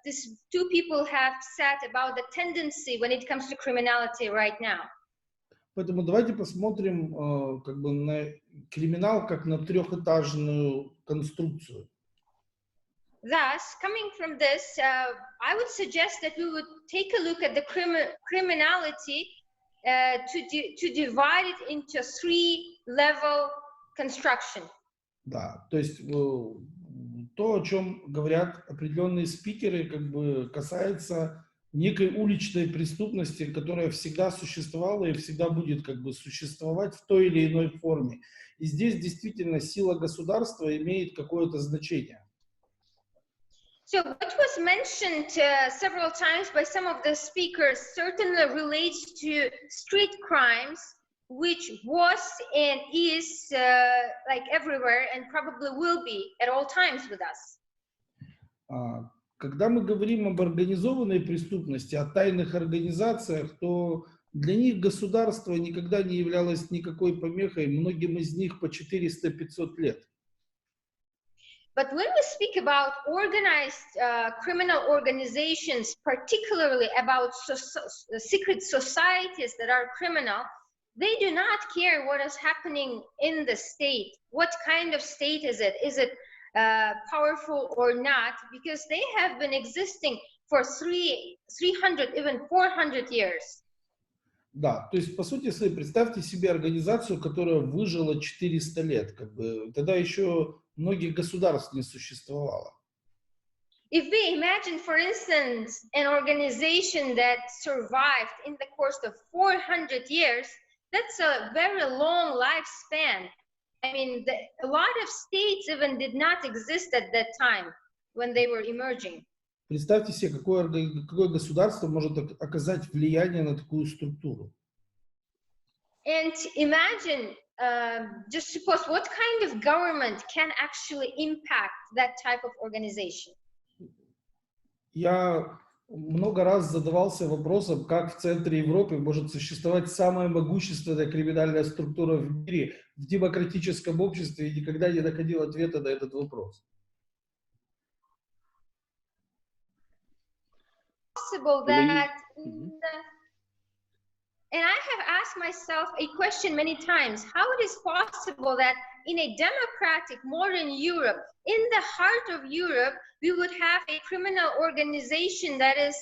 these two people have said about the tendency when it comes to criminality right now. Поэтому давайте посмотрим как бы на криминал как на трехэтажную конструкцию. Thus, coming from this, I would suggest that we would take a look at the criminality to divide it into 3-level construction. Да, то есть то, о чем говорят определенные спикеры, как бы касается некой уличной преступности, которая всегда существовала и всегда будет как бы существовать в той или иной форме. И здесь действительно сила государства имеет какое-то значение. So what was mentioned several times by some of the speakers certainly relates to street crimes, which was and is like everywhere and probably will be at all times with us. Когда мы говорим об организованной преступности, о тайных организациях, то для них государство никогда не являлось никакой помехой, многим из них по 400-500 лет. But when we speak about organized criminal organizations, particularly about secret societies that are criminal, they do not care what is happening in the state. What kind of state is it? Is it powerful or not, because they have been existing for 300, even 400 years. Да, то есть, по сути своей, представьте себе организацию, которая выжила 400 лет. Как бы, тогда еще многих государств не существовало. If we imagine, for instance, an organization that survived in the course of 400 years, that's a very long lifespan. I mean, a lot of states even did not exist at that time when they were emerging. Представьте себе, какое государство может оказать влияние на такую структуру. And imagine, just suppose, what kind of government can actually impact that type of organization? Я много раз задавался вопросом, как в центре Европы может существовать самая могущественная криминальная структура в мире в демократическом обществе, и никогда не находил ответа на этот вопрос. Possible that, and I have asked myself a question many times, how it is possible that in a democratic modern Europe, in the heart of Europe, we would have a criminal organization that is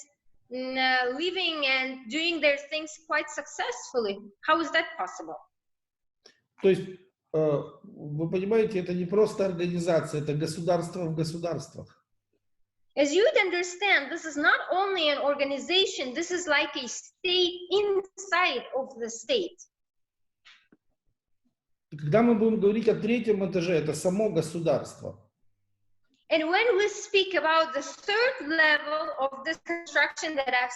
living and doing their things quite successfully. How is that possible? То есть, вы понимаете, это не просто организация, это государство в государствах. As you'd understand, this is not only an organization, this is like a state inside of the state. Когда мы будем говорить о третьем этаже, это само государство. And when we speak about the third level of this construction that I've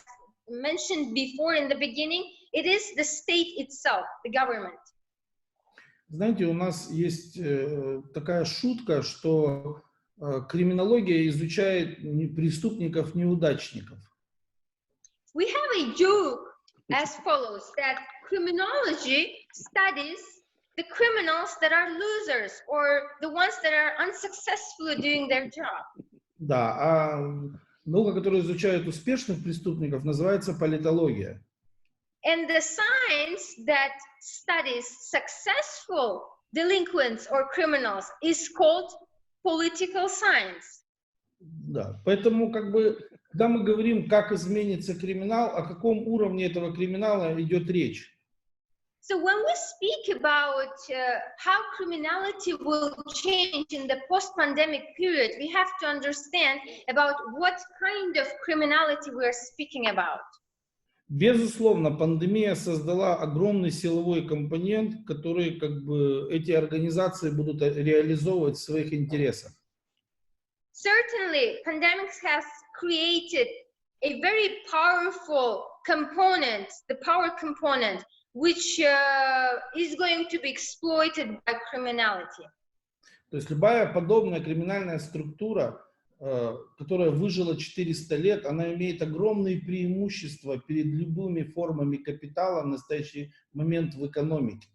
mentioned before in the beginning, it is the state itself, the government. Знаете, у нас есть такая шутка, что криминология изучает преступников-неудачников. We have a joke as follows, that criminology studies the criminals that are losers or the ones that are unsuccessfully doing their job. Да, а наука, которая изучает успешных преступников, называется политология. And the science that studies successful delinquents or criminals is called political science. Да, поэтому как бы, когда мы говорим, как изменится криминал, о каком уровне этого криминала идет речь? So when we speak about how criminality will change in the post-pandemic period, we have to understand about what kind of criminality we are speaking about. Безусловно, пандемия создала огромный силовой компонент, который как бы эти организации будут реализовывать в своих интересах. Certainly, pandemics has created a very powerful component, the power component, which is going to be exploited by criminality. То есть любая подобная криминальная структура, которая выжила 400 лет, она имеет огромные преимущества перед любыми формами капитала в настоящий момент в экономике.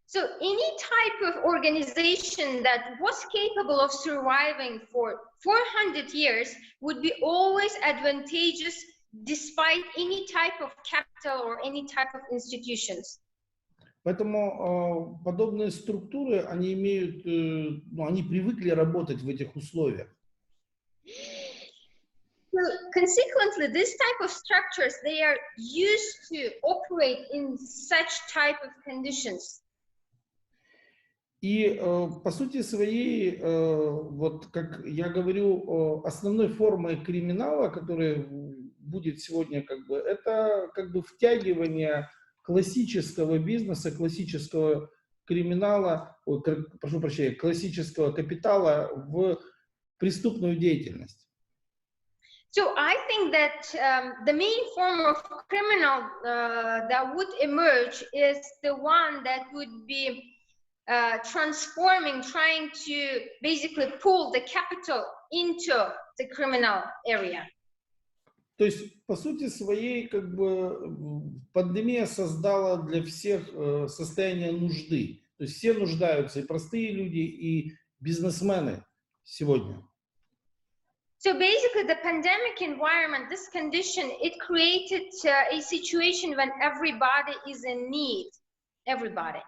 So any type of organization that was capable of surviving for 400 years would be always advantageous despite any type of capital or any type of institutions. Поэтому подобные структуры, они имеют, они привыкли работать в этих условиях. So consequently, this type of structures, they are used to operate in such type of conditions. И по сути своей, вот как я говорю, основной формой криминала, которая будет сегодня, как бы, это как бы втягивание классического бизнеса, классического криминала, прошу прощения, классического капитала в преступную деятельность. So I think that the main form of criminal that would emerge is the one that would be transforming, trying to basically pull the capital into the criminal area. То есть, по сути своей, как бы, пандемия создала для всех состояние нужды. То есть все нуждаются, и простые люди, и бизнесмены сегодня. So basically, the pandemic environment, this condition, it created a situation when everybody is in need. Everybody.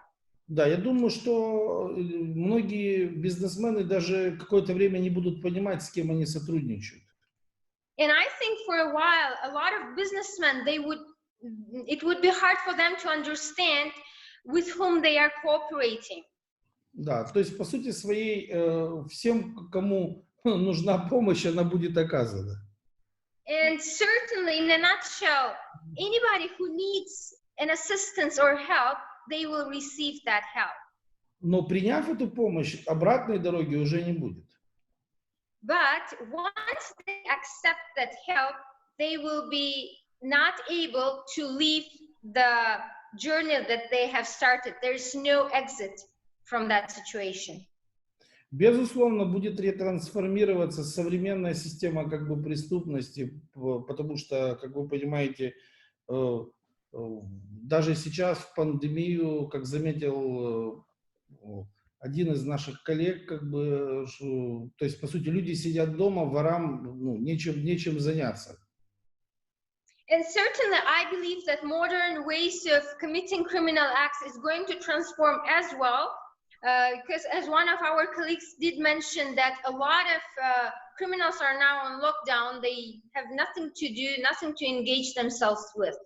Да, я думаю, что многие бизнесмены даже какое-то время не будут понимать, с кем они сотрудничают. And I think for a while, a lot of businessmen, it would be hard for them to understand with whom they are cooperating. Да, то есть, по сути своей, всем, кому нужна помощь, она будет оказана. And certainly, in a nutshell, anybody who needs an assistance or help, they will receive that help. Но приняв эту помощь, обратной дороги уже не будет. But once they accept that help, they will be not able to leave the journey that they have started. There's no exit from that situation. Безусловно, будет ретрансформироваться современная система как бы преступности, потому что, как вы понимаете, даже сейчас в пандемию, как заметил один из наших коллег, как бы, то есть, по сути, люди сидят дома, ворам нечем заняться. And certainly, I believe that modern ways of committing criminal acts is going to transform as well. Because as one of our colleagues did mention that a lot of criminals are now on lockdown, they have nothing to do, nothing to engage themselves with.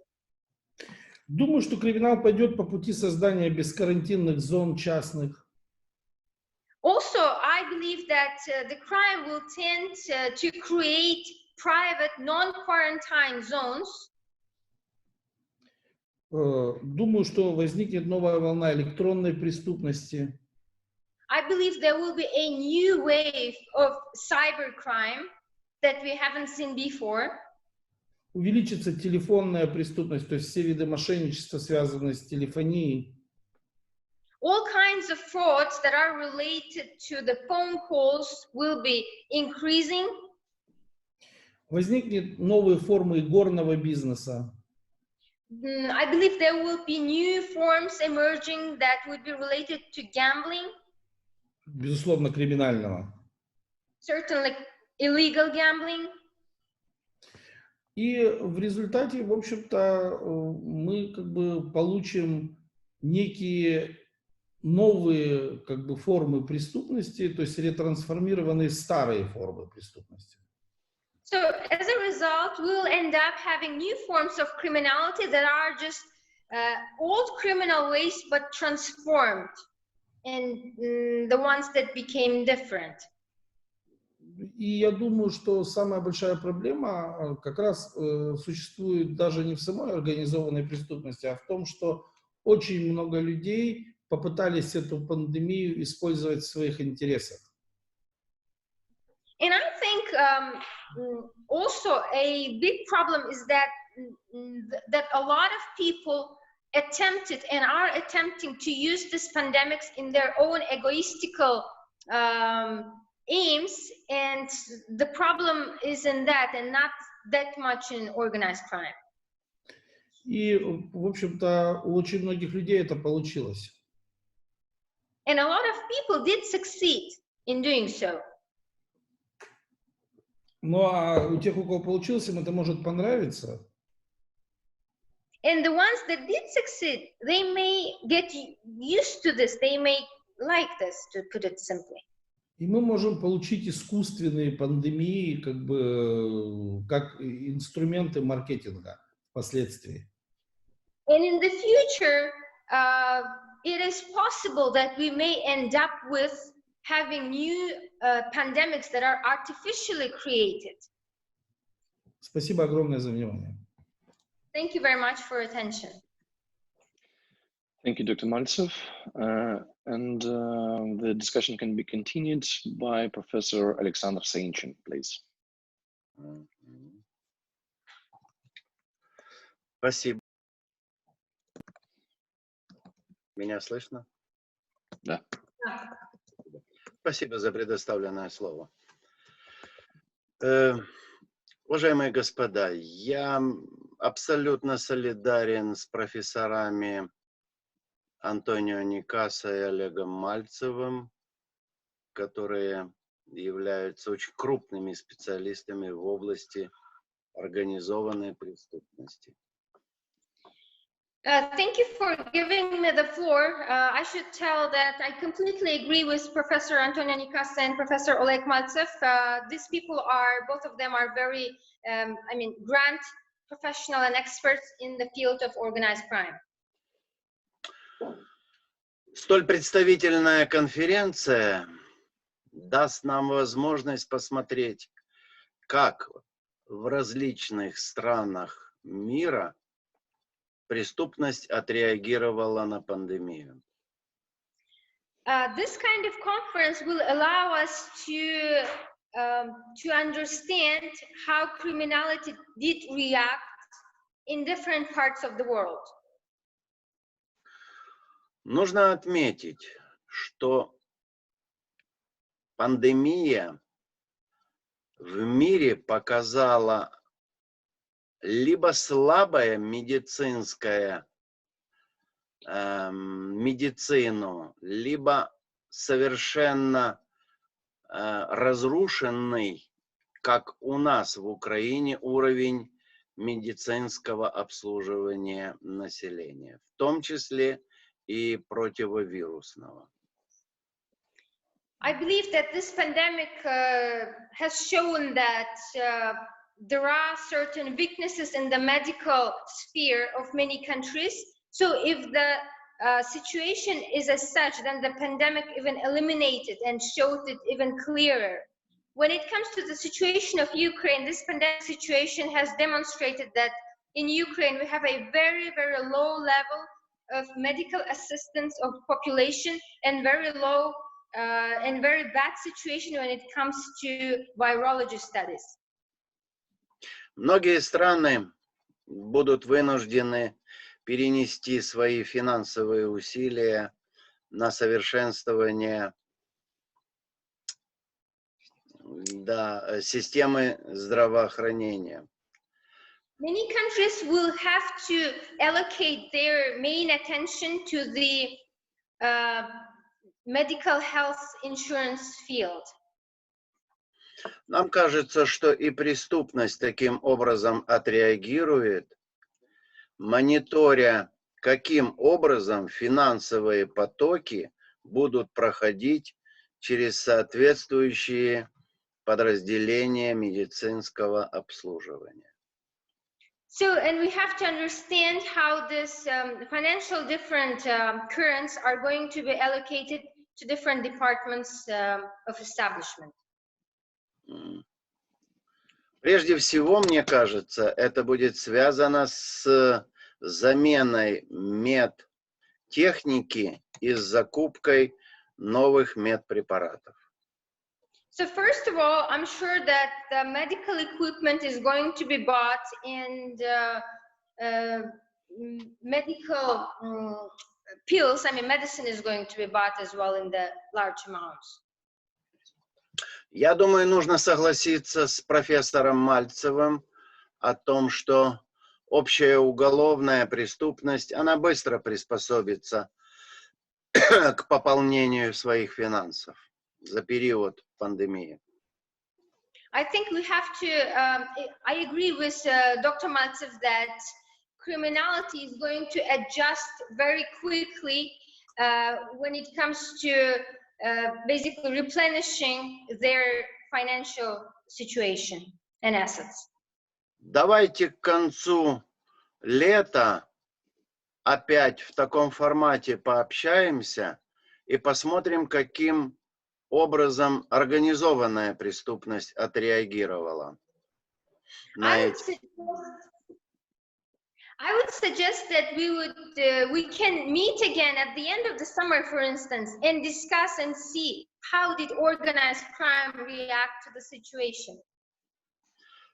Думаю, что криминал пойдет по пути создания бескарантинных зон частных. Also, I believe that the crime will tend to create private, non-quarantine zones. Думаю, что возникнет новая волна электронной преступности. I believe there will be a new wave of cybercrime that we haven't seen before. Увеличится телефонная преступность, то есть все виды мошенничества, связанные с телефонией. All kinds of frauds that are related to the phone calls will be increasing. Возникнет новые формы игорного бизнеса. I believe there will be new forms emerging that would be related to gambling. Безусловно, криминального. Certainly illegal gambling. И в результате, в общем-то, мы как бы получим некие новые как бы формы преступности, то есть ретрансформированные старые формы преступности. So as a result, we'll end up having new forms of criminality that are just old criminal ways, but transformed in the ones that became different. И я думаю, что самая большая проблема как раз существует даже не в самой организованной преступности, а в том, что очень много людей попытались эту пандемию использовать в своих интересах. And I think also a big problem is that a lot of people attempted and are attempting to use this pandemics in their own egoistical aims, and the problem is in that and not that much in organized crime. И, в общем-то, у очень многих людей это получилось. And a lot of people did succeed in doing so. Ну а у тех, у кого получилось, им это может понравиться. And the ones that did succeed, they may get used to this. They may like this, to put it simply. И мы можем получить искусственные пандемии как бы как инструменты маркетинга впоследствии. And in the future, it is possible that we may end up with having new pandemics that are artificially created. Спасибо огромное за внимание. Thank you very much for your attention. Thank you, Dr. Maltsev. And the discussion can be continued by Professor Alexander Sainchin, please. Спасибо. Меня слышно? Да. Спасибо за предоставленное слово. Уважаемые господа, я абсолютно солидарен с профессорами Антонио Никаса и Олегом Мальцевым, которые являются очень крупными специалистами в области организованной преступности. Thank you for giving me the floor. I should tell that I completely agree with Professor Antonia Nikasa and Professor Oleg Maltsev. These people are, both of them are very, grand professional and experts in the field of organized crime. Столь представительная конференция даст нам возможность посмотреть, как в различных странах мира преступность отреагировала на пандемию. This kind of conference will allow us to understand how criminality did react in different parts of the world. Нужно отметить, что пандемия в мире показала либо слабое медицину, либо совершенно разрушенный, как у нас в Украине, уровень медицинского обслуживания населения, в том числе и противовирусного. I believe that this pandemic has shown that there are certain weaknesses in the medical sphere of many countries. So if the situation is as such, then the pandemic even eliminated and showed it even clearer. When it comes to the situation of Ukraine, this pandemic situation has demonstrated that in Ukraine we have a very, very low level of medical assistance of population and very low and very bad situation when it comes to virology studies. Многие страны будут вынуждены перенести свои финансовые усилия на совершенствование системы здравоохранения. Many countries will have to allocate their main attention to the medical health insurance field. Нам кажется, что и преступность таким образом отреагирует, мониторя, каким образом финансовые потоки будут проходить через соответствующие подразделения медицинского обслуживания. So, and we have to understand how this financial different currents are going to be allocated to different departments of establishment. Прежде всего, мне кажется, это будет связано с заменой медтехники и с закупкой новых медпрепаратов. So first of all, I'm sure that the medical equipment is going to be bought and medical pills, medicine is going to be bought as well in the large amounts. Я думаю, нужно согласиться с профессором Мальцевым о том, что общая уголовная преступность, она быстро приспособится к пополнению своих финансов за период пандемии. I think we have to, I agree with Dr. Maltsev that criminality is going to adjust very quickly when it comes to basically replenishing their financial situation and assets. Давайте к концу лета опять в таком формате пообщаемся и посмотрим, каким образом организованная преступность отреагировала на эти. I would suggest that we can meet again at the end of the summer, for instance, and discuss and see how did organized crime react to the situation.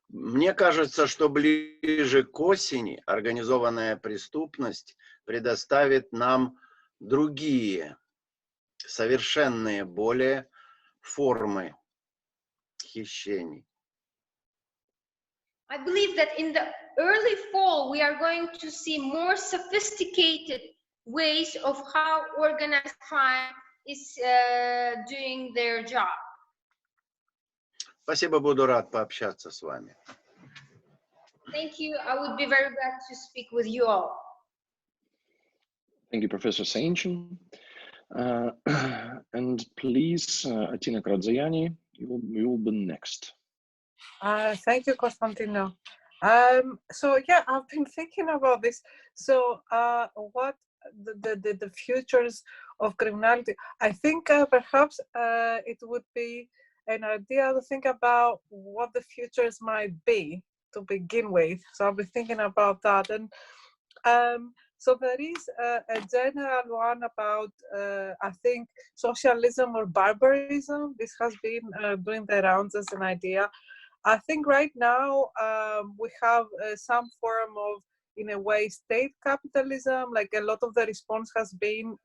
Мне кажется, что ближе к осени организованная преступность предоставит нам другие, совершенные более формы хищений. I believe that in the early fall, we are going to see more sophisticated ways of how organized crime is doing their job. Спасибо, буду рад пообщаться с вами. Thank you. I would be very glad to speak with you all. Thank you, Professor Saintchen. And please, Atina Kradzayani, you will be next. Thank you, Constantino. So yeah, I've been thinking about this. So what the futures of criminality? I think perhaps it would be an idea to think about what the futures might be to begin with. So I'll be thinking about that. And so there is a general one about, I think, socialism or barbarism. This has been doing the rounds as an idea. I think right now we have some form of, in a way, state capitalism. Like a lot of the response has been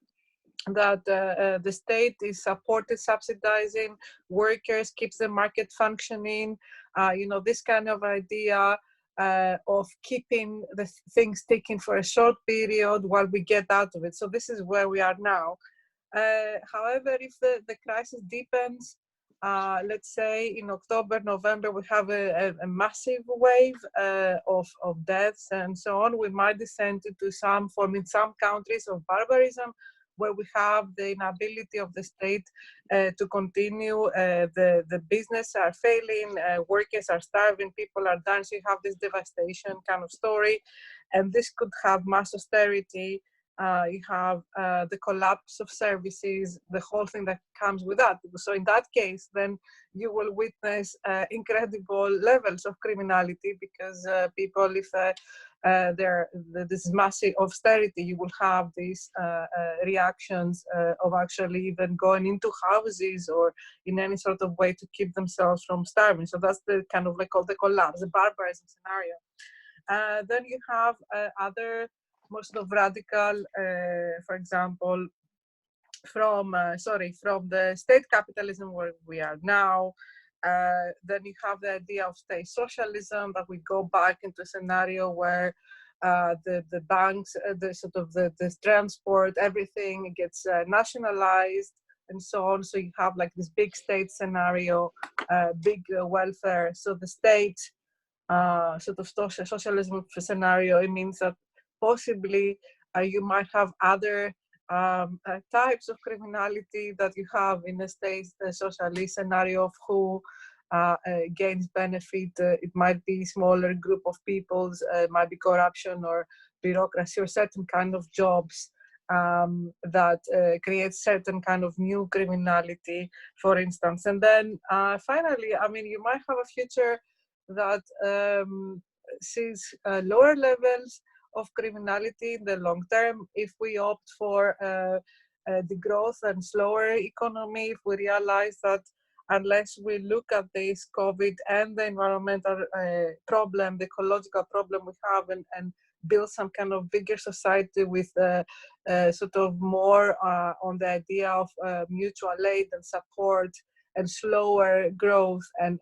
that the state is supported, subsidizing workers, keeps the market functioning. You know, this kind of idea of keeping the things ticking for a short period while we get out of it. So this is where we are now. However, if the crisis deepens, let's say in October, November, we have a massive wave of deaths and so on, we might descend into some form in some countries of barbarism, where we have the inability of the state to continue, the business are failing, workers are starving, people are dying, so you have this devastation kind of story, and this could have mass austerity. You have the collapse of services, the whole thing that comes with that. So in that case, then you will witness incredible levels of criminality, because people, if this massive austerity, you will have these reactions of actually even going into houses or in any sort of way to keep themselves from starving. So that's the kind of like called the collapse, the barbarism scenario. Then you have other more sort of radical, for example, from the state capitalism where we are now. Then you have the idea of state socialism, that we go back into a scenario where the banks, the transport, everything gets nationalized and so on. So you have like this big state scenario, big welfare. So the state sort of socialism scenario, it means that possibly you might have other types of criminality that you have in a state socialist scenario of who gains benefit. It might be a smaller group of peoples, it might be corruption or bureaucracy or certain kind of jobs that create certain kind of new criminality, for instance. And then finally, I mean, you might have a future that sees lower levels of criminality in the long term if we opt for the growth and slower economy, if we realize that unless we look at this COVID and the environmental problem, the ecological problem we have, and build some kind of bigger society with sort of more on the idea of mutual aid and support and slower growth and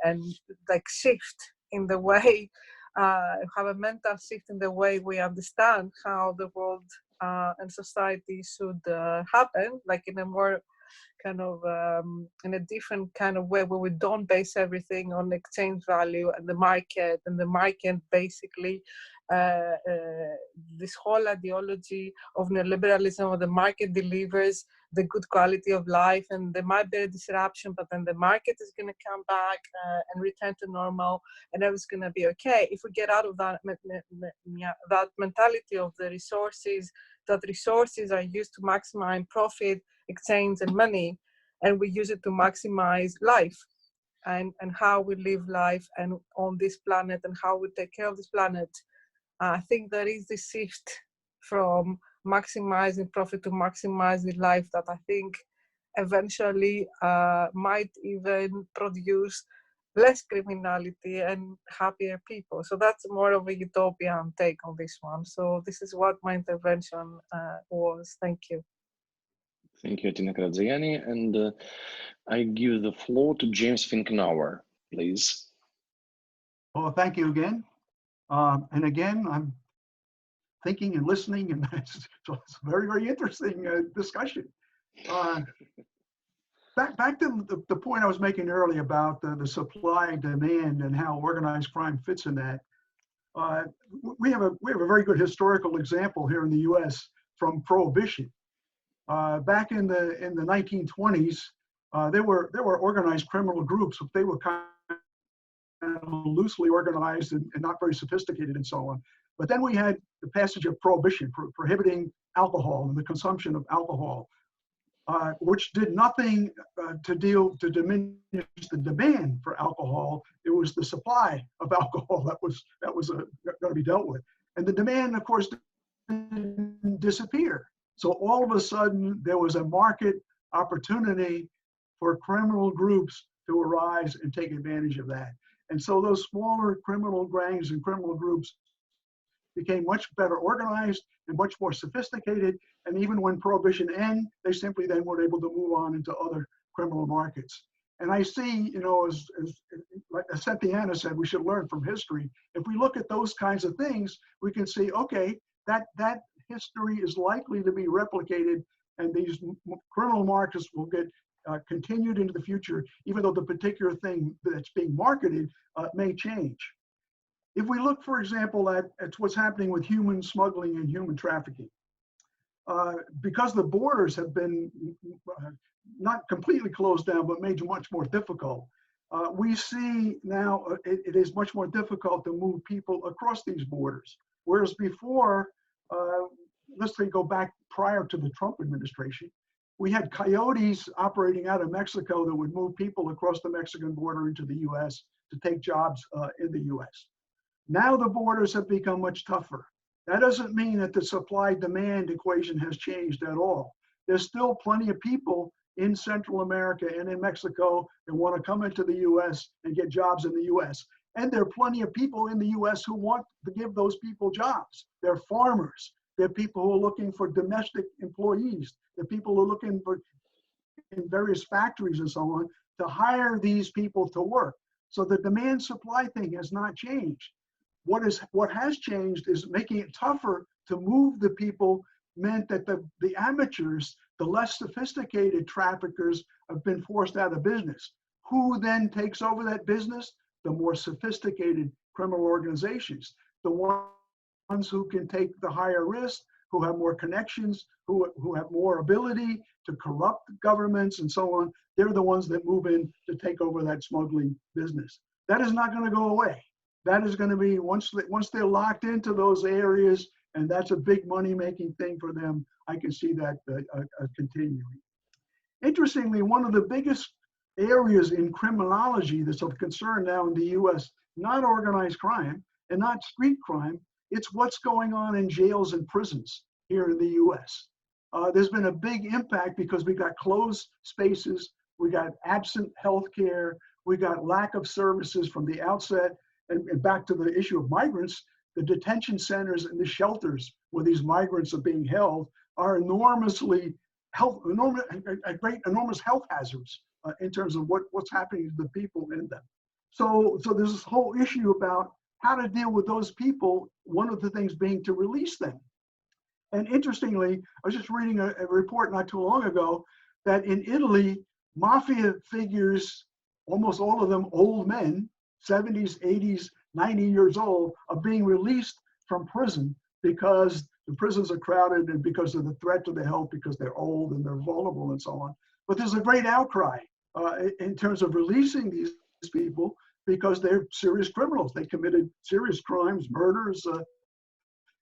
like shift in the way, have a mental shift in the way we understand how the world and society should happen, like in a more kind of in a different kind of way, where we don't base everything on exchange value and the market basically this whole ideology of neoliberalism, or the market delivers the good quality of life, and there might be a disruption, but then the market is going to come back and return to normal, and everything's going to be okay. If we get out of that mentality of the resources, that resources are used to maximize profit, exchange, and money, and we use it to maximize life and how we live life and on this planet and how we take care of this planet. I think there is this shift from maximizing profit to maximizing life that I think eventually might even produce less criminality and happier people. So that's more of a utopian take on this one. So this is what my intervention was. Thank you. Thank you, Tina Kradzayani. And I give the floor to James Finkenauer, please. Well, thank you again. And again, I'm thinking and listening, and it's a very, very interesting discussion. Back to the point I was making earlier about the supply and demand and how organized crime fits in that. We have a very good historical example here in the U.S. from prohibition. Back in the 1920s, there were organized criminal groups, but they were kind of loosely organized and not very sophisticated and so on. But then we had the passage of prohibition, prohibiting alcohol and the consumption of alcohol, which did nothing to diminish the demand for alcohol. It was the supply of alcohol that was going to be dealt with, and the demand, of course, didn't disappear. So all of a sudden, there was a market opportunity for criminal groups to arise and take advantage of that. And so those smaller criminal gangs and criminal groups became much better organized and much more sophisticated. And even when prohibition ended, they simply then were able to move on into other criminal markets. And I see, you know, as like Santayana said, we should learn from history. If we look at those kinds of things, we can see, okay, that history is likely to be replicated, and these criminal markets will get continued into the future, even though the particular thing that's being marketed may change. If we look, for example, at what's happening with human smuggling and human trafficking, because the borders have been not completely closed down, but made much more difficult, we see now it is much more difficult to move people across these borders. Whereas before, let's say go back prior to the Trump administration, we had coyotes operating out of Mexico that would move people across the Mexican border into the US to take jobs in the US. Now the borders have become much tougher. That doesn't mean that the supply-demand equation has changed at all. There's still plenty of people in Central America and in Mexico that want to come into the US and get jobs in the US. And there are plenty of people in the US who want to give those people jobs. They're farmers. They're people who are looking for domestic employees. They're people who are looking for, in various factories and so on, to hire these people to work. So the demand-supply thing has not changed. What has changed is making it tougher to move the people meant that the amateurs, the less sophisticated traffickers, have been forced out of business. Who then takes over that business? The more sophisticated criminal organizations, the ones who can take the higher risk, who have more connections, who have more ability to corrupt governments and so on. They're the ones that move in to take over that smuggling business. That is not going to go away. That is going to be, once they're locked into those areas, and that's a big money-making thing for them, I can see that continuing. Interestingly, one of the biggest areas in criminology that's of concern now in the US, not organized crime and not street crime, it's what's going on in jails and prisons here in the US. There's been a big impact because we got closed spaces, we got absent healthcare, we got lack of services from the outset. And back to the issue of migrants, the detention centers and the shelters where these migrants are being held are enormous health hazards in terms of what's happening to the people in them. So there's this whole issue about how to deal with those people, one of the things being to release them. And interestingly, I was just reading a report not too long ago that in Italy, mafia figures, almost all of them old men, 70s, 80s, 90 years old, are being released from prison because the prisons are crowded and because of the threat to their health, because they're old and they're vulnerable and so on. But there's a great outcry in terms of releasing these people because they're serious criminals. They committed serious crimes, murders,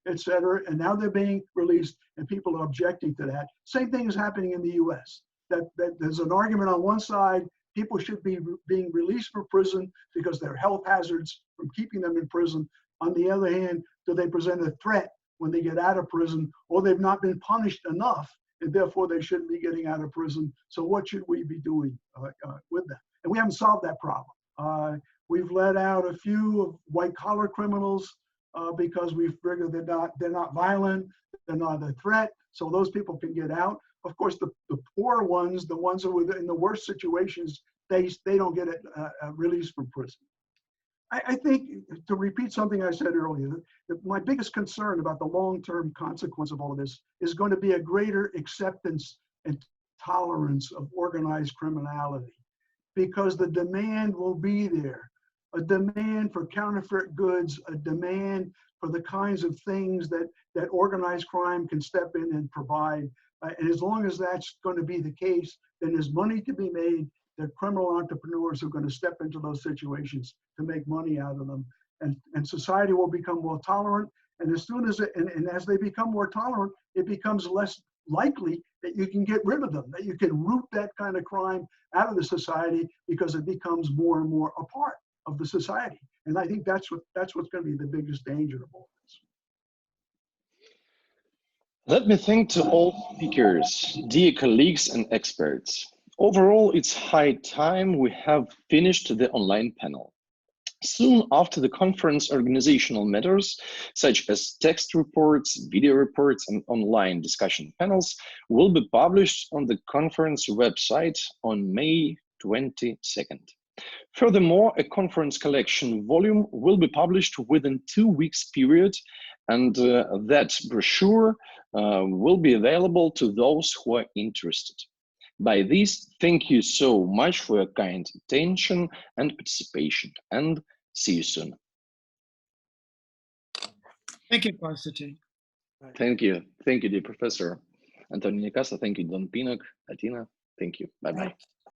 etc. And now they're being released and people are objecting to that. Same thing is happening in the US. That there's an argument on one side, people should be being released from prison because they're health hazards from keeping them in prison. On the other hand, do they present a threat when they get out of prison, or they've not been punished enough and therefore they shouldn't be getting out of prison? So what should we be doing with them? And we haven't solved that problem. We've let out a few white collar criminals because we figure they're not violent, they're not a threat, so those people can get out. Of course, the poor ones, the ones who are in the worst situations, they don't get released from prison. I think, to repeat something I said earlier, that my biggest concern about the long-term consequence of all of this is going to be a greater acceptance and tolerance of organized criminality, because the demand will be there. a demand for counterfeit goods, a demand for the kinds of things that organized crime can step in and provide. And as long as that's going to be the case, then there's money to be made. The criminal entrepreneurs are going to step into those situations to make money out of them. And society will become more tolerant. And as soon as and as they become more tolerant, it becomes less likely that you can get rid of them, that you can root that kind of crime out of the society, because it becomes more and more a part of the society. And I think that's what's going to be the biggest danger of all this. Let me thank to all speakers, dear colleagues and experts. Overall, it's high time we have finished the online panel. Soon after the conference, organizational matters, such as text reports, video reports, and online discussion panels, will be published on the conference website on May 22nd. Furthermore, a conference collection volume will be published within 2 weeks period, and that brochure will be available to those who are interested. By this, thank you so much for your kind attention and participation, and see you soon. Thank you, Konstantin. Thank you, dear Professor Antonio Nicasa. Thank you, Don Pinnock, Atina. Thank you. Bye-bye.